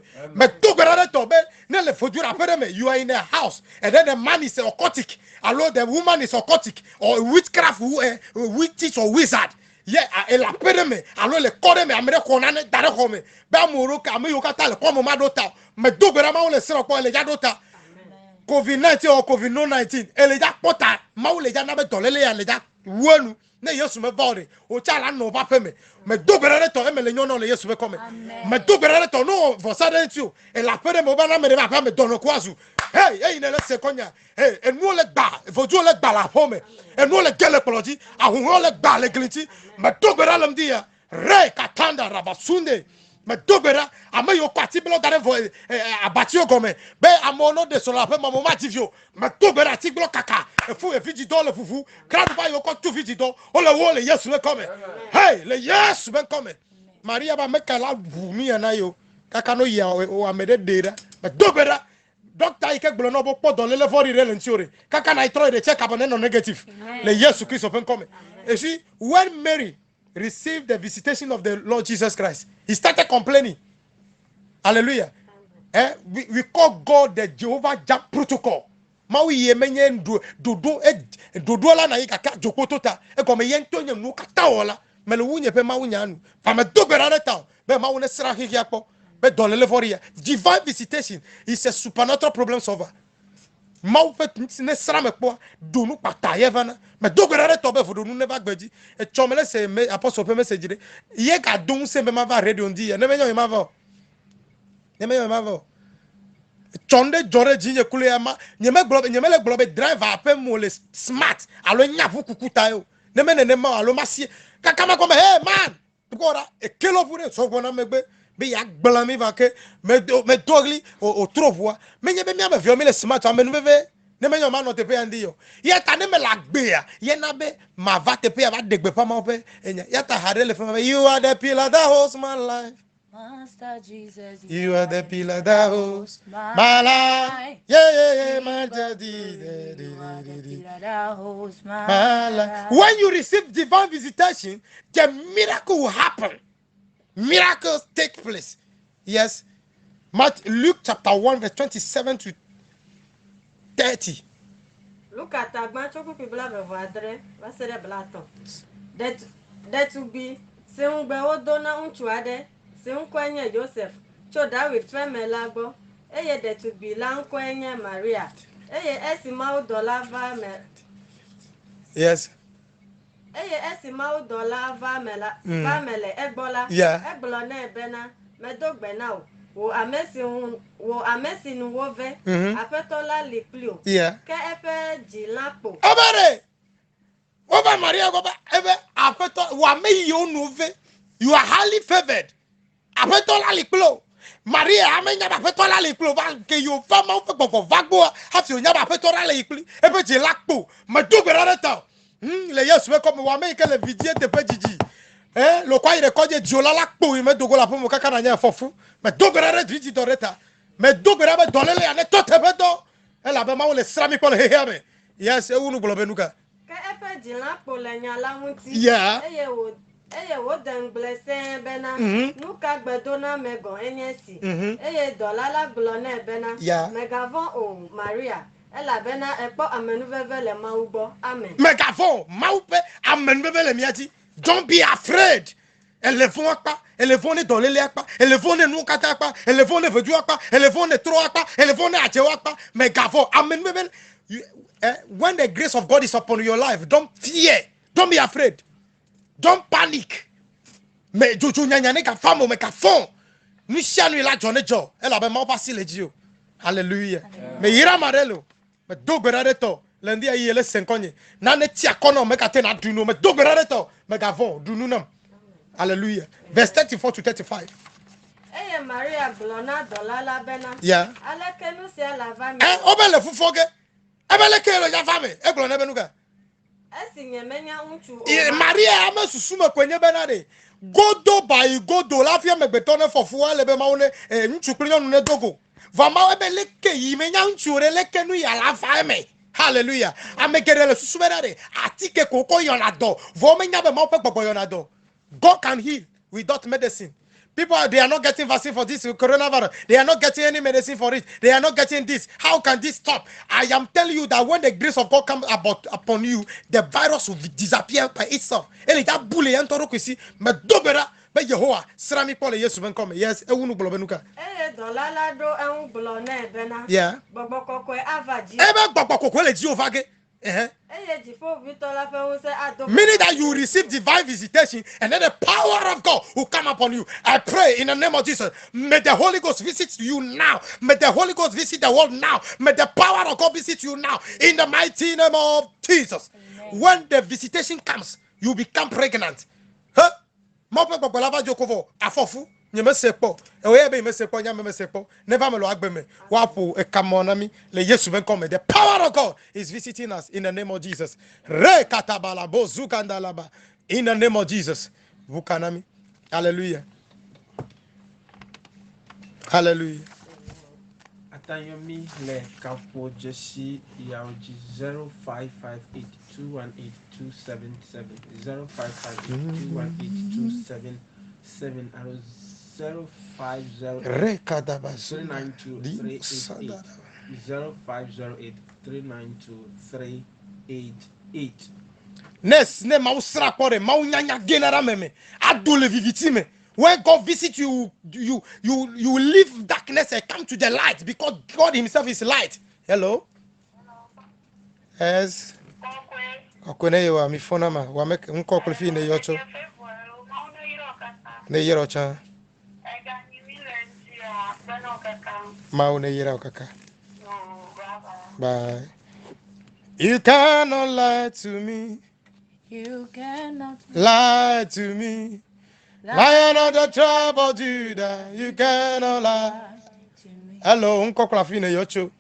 togera to be ne le fojura apere me you are in a house and then the man is occultic allo the woman is occultic or witchcraft witch or wizard yeah el apere me allo le kore me amere ko na ne dare ko me be amoro ka me yo kata le ko mo madota me togera ma ole sero ko le jadota COVID-19 or COVID-19 eleja pota mauleja na be dolele ya leja wonu ne Yesu me body o chala no ba peme me doberere to emele nyono le Yesu be come me doberere to no for sudden you e la pere mo ba na me ba pa me dono kwazu hey ne le se konya hey enu le gba foju le gba la home enu le gele poloji ahun le gba le gliti me doberere lam dia re katanda rabasunde me dogera ame yo kwati blo dare vo abati ogome be amono de sola pe mamo mativio me dogera ti blo kaka fu efiji do le fufu kradu ba yo ko tu fiji do o le wo le Yesu le come hey le Yesu ben come Maria ba meka la bu mi na yo kaka no ya o amede dera me dogera doctor ike gbolo no bo podo le for re le ntiore kaka na try de check up no negative le Yesu Christ ben come you see when Mary received the visitation of the Lord Jesus Christ, he started complaining. Hallelujah. We call God the Jehovah Jah protocol. Maui ye menye dodo la na yika jokotota e ko me yento nyam no kata ola me le wunye pe mawu nyanu fa me do berare ta be mawu ne sra hihia po be dolele for ya divine visitation is a supernatural problem solver. Mau fait ne sera me po do nu pata ye vana me do berare to be fodo nu ne ba gbeji e chomele se me apostle pe message de ye ga don se me ma va radio ndi ne me nyo ma va chonde jore jinye kule ama nyeme le globe driver pe mo le smart alo nya fu kukuta yo ne me ne ma alo masie kaka ma ko me hey man gora e kelo fure so gona megbe be ya gblami va ke me dogli o trovoa me nye be mi ame le smart ame nu bebe ne me nyoma no te pe andi yo ye ta ne me la gbe ya ye na be ma va te pe va degbe pa ma pe enya ya ta hare le fe you are the pillar that holds my life Master Jesus, You are the pillar that holds my life. Yeah, Master Jesus. You are the pillar that holds My my life. life. When you receive divine visitation, the miracle will happen. Miracles take place. Yes. Luke chapter 1, verse 27 to 30. Look at Agbanchoku people have a vadre, what's the blato? That will be Seun Beodona Unchuade, Seun Quenya Joseph, Cho David Femelago, Eye that will be Lanquenya Maria, Eye Esimau Dolava Mel. Yes. Eye Esimau Dolava Mela, Vamele, Ebola, Yeah. Ebola Bena, Medog Benau. Wo amesin wove apetola liplio Yeah. ke efe jilapo Obere. Oba Maria Goba ebe apeto wa me yo nove. You are highly favored. Apetola liklo. Maria amenya apetola liklo ba ke yo fama fe gbogbo vagbo ha fi onya apetola likli ebe jilakpo me do berata. Le yesu me comme wa me ke le vidie de pejiji. Lo kwa ire koje diola lakpo me dogo la pomo kaka na nya fofu. Me do berata vidi doreta. Me do berata dolele ane to tebedo. Ela be ma wo le srami ko le hehame. Yes, e unu glo benuka. ke efe jilapo le nyala muti Yeah. eye wo denglese bena nuka gbedona megon enyesi eye dolala glone bena megavon o Maria ela bena ekpo amenuveve le maugbo amen Megavon maupe amenuveve le miati. Don't be afraid. Elevon akpa, elevon ne dolele akpa, elevon ne nukata akpa, elevon ne vedu akpa, elevon ne tro akpa, elevon ne ajewa akpa. Megavon amenuveve. When the grace of God is upon your life, don't fear, don't be afraid, don't panic. Me jojo nyanya ne ka famo me ka fon. Ni shanu la jone jo. Ela be ma pasi le jio. Hallelujah. Me yira marelo. Me dogberare to. Lendi ayi ele senkonye. Na ne tia kono me ka te na dunu me dogberare to. Me ga von dunu nam. Hallelujah. Verse 34 to 35. eye Maria glona dolala bena Yeah. alekenu se la va mi Obele fufoge. Ebele kelo ya fame. Eglo ne benuga. esinye menya unchu Maria ame susume kwenye benade. Godo by godo la fia me betone fofuwa lebe maune nchu klinyo nune dogo. Vama ebe leke yimenya nchu re leke nu ya la fame. Hallelujah. Ame kerele susume benade. Atike koko yonado. Vomenya be maupe gbogbo yonado. God can heal without medicine. People, they are not getting vaccine for this coronavirus. They are not getting any medicine for it. They are not getting this. How can this stop? I am telling you that when the grace of God comes upon you, the virus will disappear by itself. And that bully and torokwisi, me dobera, be Yehovah, srami pole yesu ben come. Yes, ewunu gbolobenuka. dolala do en glone bena Yeah. bogbokoko avaji Ebe gbogbo le Jehovah ge. Meaning that you receive divine visitation and then the power of God will come upon you. I pray in the name of Jesus. May the Holy Ghost visit you now. May the Holy Ghost visit the world now. May the power of God visit you now. In the mighty name of Jesus. Amen. When the visitation comes, you become pregnant. Huh? Nyeme sepo ewe be me sepo nyame me sepo never me lo agbeme wapo e kamonami le yesu ben come. The power of God is visiting us in the name of Jesus. Re katabala bo zukandalaba in the name of Jesus. Vukanami. Hallelujah. Hallelujah. Atayomi le kapo jesi yaoji 0558218277 0558218277 aro 0508 0508 Nes ne mausra pore maunyanya genera meme adole vivitime. When God visits you, you leave darkness and come to the light because God Himself is light. Hello. Yes. Okone yo mi phone ma wa make nko kulfi ne yocho. Ne yero cha. Ma ne yero kaka. Bye. You cannot lie to me. You cannot lie to me. Lion of the tribe of Judah, you cannot lie to me. Hello, unko kulfi ne yocho.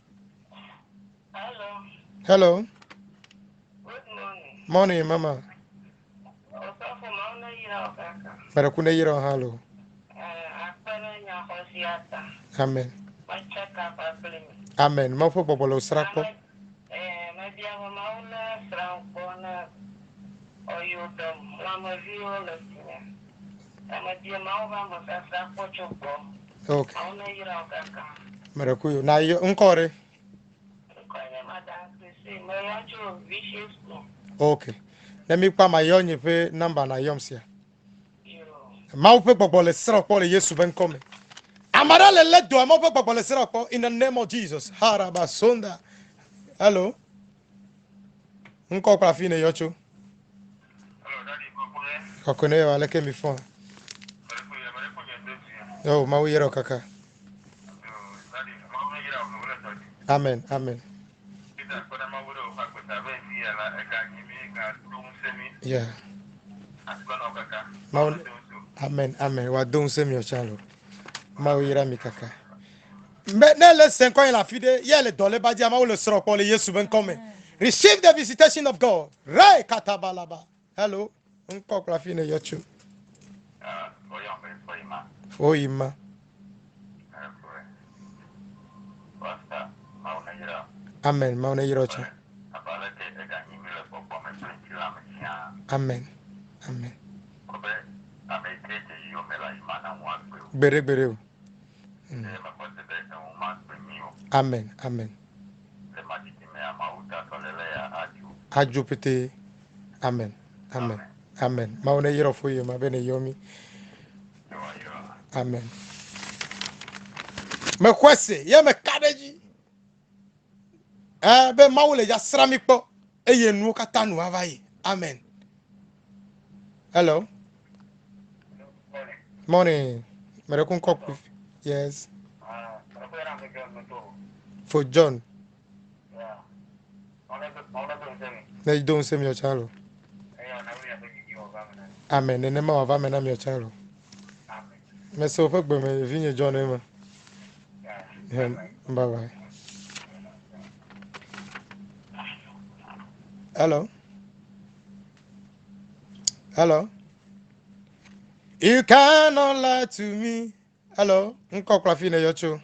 Hello. Good morning. Morning, mama. Also, for Mauna Yiraka. Barakune yero hello. After Amen. Amen. Ma fo bobolo srapo. Maybe I'm a strong corner or you don't. I'm a view. I'm a dear mama, but that's not what you go. Okay. I know you don't get. Maracuyo. Na yo nkore. Okay. Let me pa my young pe number na yomsia. Ma pe bobolo srapo le Yesu ben come. Amara le let do ma pe bobolo srapo in the name of Jesus. Harabasonda. Hello. Nko kwa fine yocho. Kokone yo aleke mi phone. Yo, ma uyero kaka. Amen. Amen. Yeah. Amen. Amen. Wa don se mi o chalo. Ma uyera mi kaka. Mais ne laisse quand il a fide, il y a le dolé badia ma ou le sera pour le Yesu ben comme. Receive the visitation of God. Ray katabalaba. Hello. Encore la fine yochu. Oyima. Amen. Ma una yirocha. Amen. Amen. Bere bere. Amen. Amen. Ajupite. Amen. Amen. Amen. Ma una yiro for you, ma bene yomi. Amen. Me kwese, ye me kadeji. Be maule ya sramikpo. Eye nu kata nu avayi. Amen. Hello. Morning. Merekun kok. Yes. For John. Na you don't say me your child. Amen. Ne ma wa me na me your child. Me so fa gbe me vinye John ema. Bye bye. Hello. Hello. You cannot lie to me. Hello. Nko kwa fine yocho.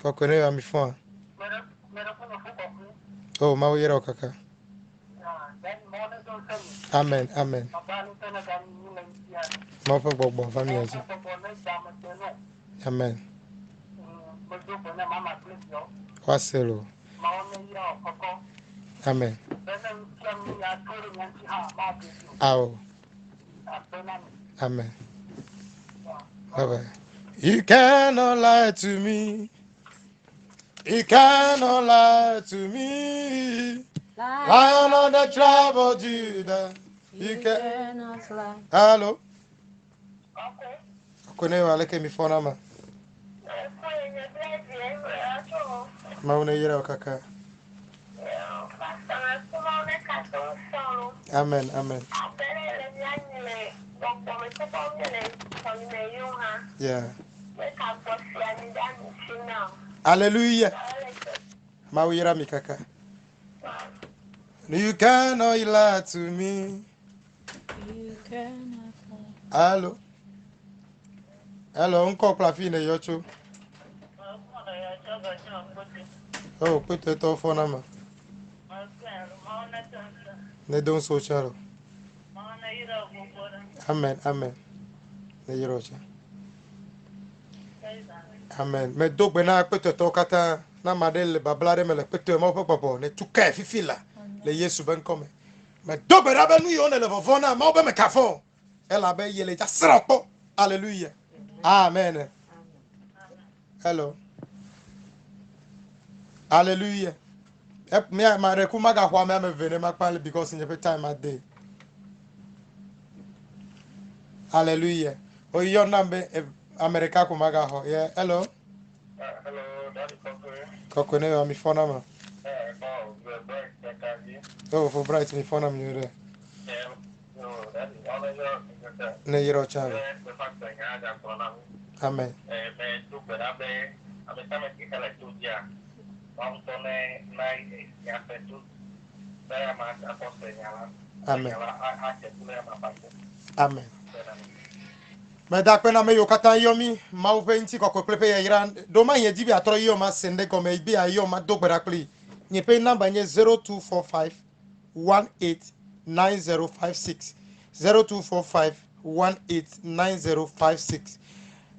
Kokone ya mi phone. Oh, ma uyero kaka. Amen. Amen. Ma fa gbogbo family azi. Amen. Waselo. Amen. Aw. Amen. Bye bye. You cannot lie to me. You cannot lie to me. Lion of the tribe of Judah. You cannot lie. Hello. Kone wale ke mi phone ama. Ma una yira kaka. Amen. Amen. Yeah. Hallelujah. Ma uyira mi kaka. You cannot lie to me. You cannot lie. Hello. Hello, unko kwa fine yocho. Oh, put it off on ama. Ne don so charo. Amen. Amen. Ne yirocha. Amen. Me do bena put it okata na madele bablare me le put mo popo ne tuka fifila. Le Yesu ben come. Me do bena be nu yo ne le vovona ma obe me kafon. Ela be yele ja srapo. Hallelujah. Amen. Hello. Hallelujah. Me ma rekuma ga kwa me vene ma pale because in every time a day. Hallelujah. Oh, your number America kumaga ho. Yeah. Hello. Hello, Daddy Kokone wa mi phone ma. Oh, for bright mi phone am nyure. Ne yiro chalo. Amen. Amen. Amen. me da kwena me yo kata yomi ma upe nti ko klepe ya iran do ma ye dibi atro yo ma sende ko me bi ayo ma do gbara kli nye pe number nye 0245 189056 0245 189056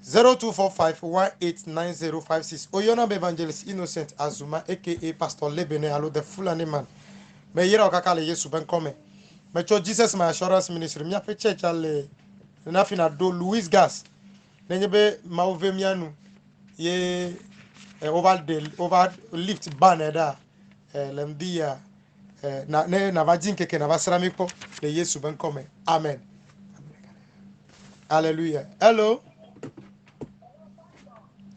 0245 189056 Oyona Evangelist Innocent Azuma aka Pastor Lebene alo the Fulani man me yira okakale Yesu ben come me cho Jesus my assurance ministry mi ape church ale na fina do Louis Gas nenyebe mauve mianu ye over lift banner da lemdia na vajin keke na vasrami po le Yesu ben come amen. Hallelujah. Hello.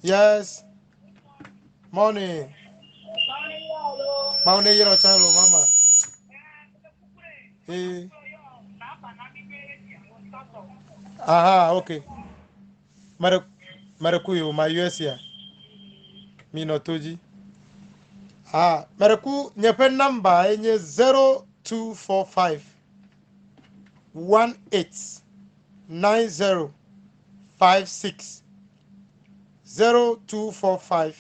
Yes. Morning. Morning, you're a child, mama. Hey. Aha, okay. Marakuyo, my US here. Me no toji. Maraku, nyepe number, enye 0245 189056 0245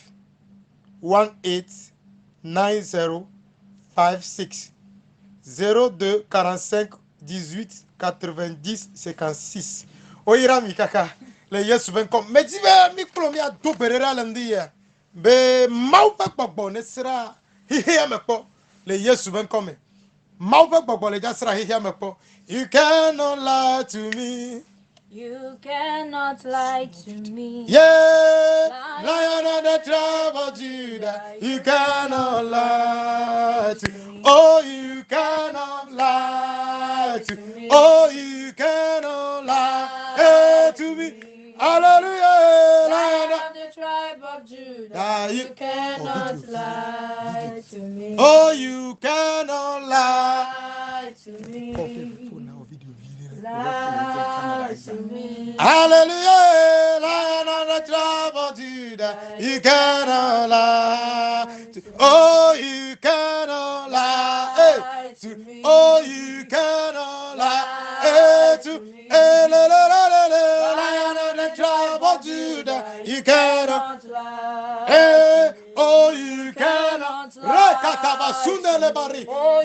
189056 02 45 18 90 56 Oira mi kaka le Yesu ben kom me dibe mi plomi a do berera landia be mau pa gbogbo ne sra hihe me po le Yesu ben kom mau pa gbogbo le jasra hihe me po you cannot lie to me. You cannot lie to me. Yeah, Lion of the tribe of Judah, you cannot lie to me. Oh, you cannot lie to me. Oh, you cannot lie to me. Hallelujah, Lion of the tribe of Judah, you cannot lie to me. Oh, you cannot lie to me. Lie to me. Hallelujah, Lion of the tribe of Judah, you cannot lie. Oh, you cannot lie to me. Oh, you cannot lie to me. Lion of the tribe of Judah, you cannot lie. Oh, you cannot lie.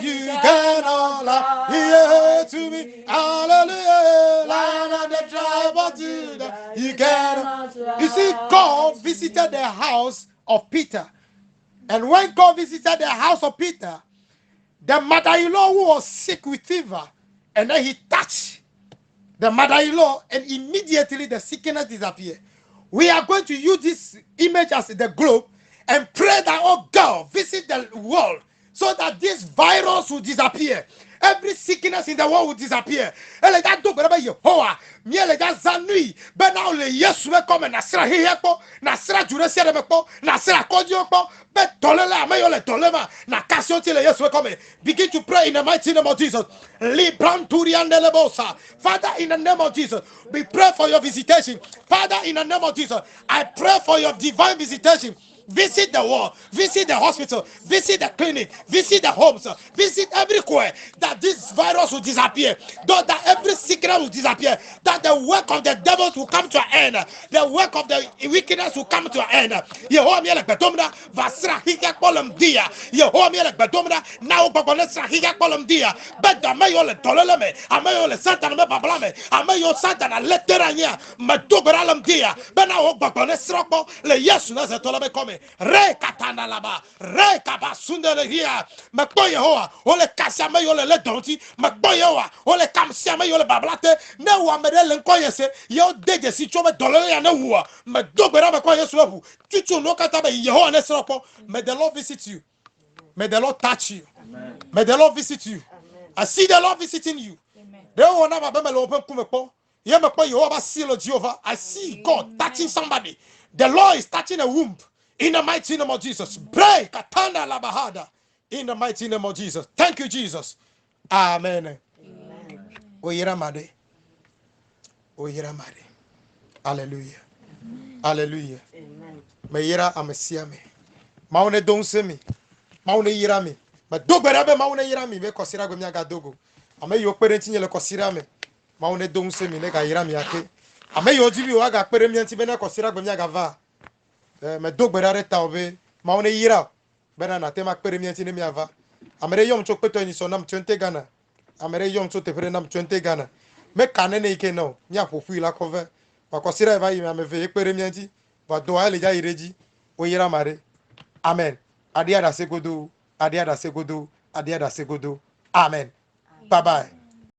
You cannot lie to me. Hallelujah, Lion of the tribe of Judah, you cannot lie. You see, God visited the house of Peter. And when God visited the house of Peter, the mother-in-law who was sick with fever, and then he touched the mother-in-law, and immediately the sickness disappeared. We are going to use this image as the globe and pray that, oh God, visit the world so that this virus will disappear. Every sickness in the world will disappear. And like that, do whatever you hoa. Me like that zanui. But now le Yesu me come nasra hiyepo, nasra juresia me po, nasra kodio po. But tolela me yole tolema na kasio tile Yesu come. Begin to pray in the mighty name of Jesus. Libran turiande lebosa. Father, in the name of Jesus, we pray for your visitation. Father, in the name of Jesus, I pray for your divine visitation. Visit the world, visit the hospital, visit the clinic, visit the homes, visit everywhere, that this virus will disappear, that every sickness will disappear, that the work of the devils will come to an end, the work of the wickedness will come to an end. Yehovah like bedomna vasra higa kolum dia. Yehovah like bedomna now babonesra higa kolum dia. But the mayole toleleme, amayole satan me bablame, amayo satan a letterania, madobralam dia. But now babonesra ko le yesu na toleme come. Re katana laba, re kabasunda le hia. Makboye hoa, ole kasama yole le donti. Makboye hoa, ole kamsiama yole bablate. Ne wa medele nkoye se, yo deje si chome dolele ya ne hua. Medobera makoye suebu. Chuchu no katabe yehoa ne sropo. May the Lord visit you. May the Lord touch you. Amen. May the Lord visit you. Amen. I see the Lord visiting you. They will never be open kumepo. Jehovah. I see God touching somebody. The Lord is touching a womb. In the mighty name of Jesus. Pray. Katanda labahada. In the mighty name of Jesus. Thank you, Jesus. Amen. Oyiramade. Oyiramade. Hallelujah. Hallelujah. Amen. Mayira amesiame. Maune don't see me. Maune yirami. But dogarabe maune yirami. Be kosira go miaga dogo. Ame yo parenti le kosira me. Maune don't see me. Nega yirami ake. ame yo jibi wa ga kpere mianti bena ko sira gbemia ga va me do gbera re ta obe ma one yira bena na tema kpere mianti ne mi ava amere yom cho peto ni so nam 20 Ghana amere yom cho te pere nam 20 Ghana me kanene ike no nya fofu ila kove wa ko sira va yimi ame ve kpere mianti va do ale ja ireji o yira mare amen adia da segodo amen bye bye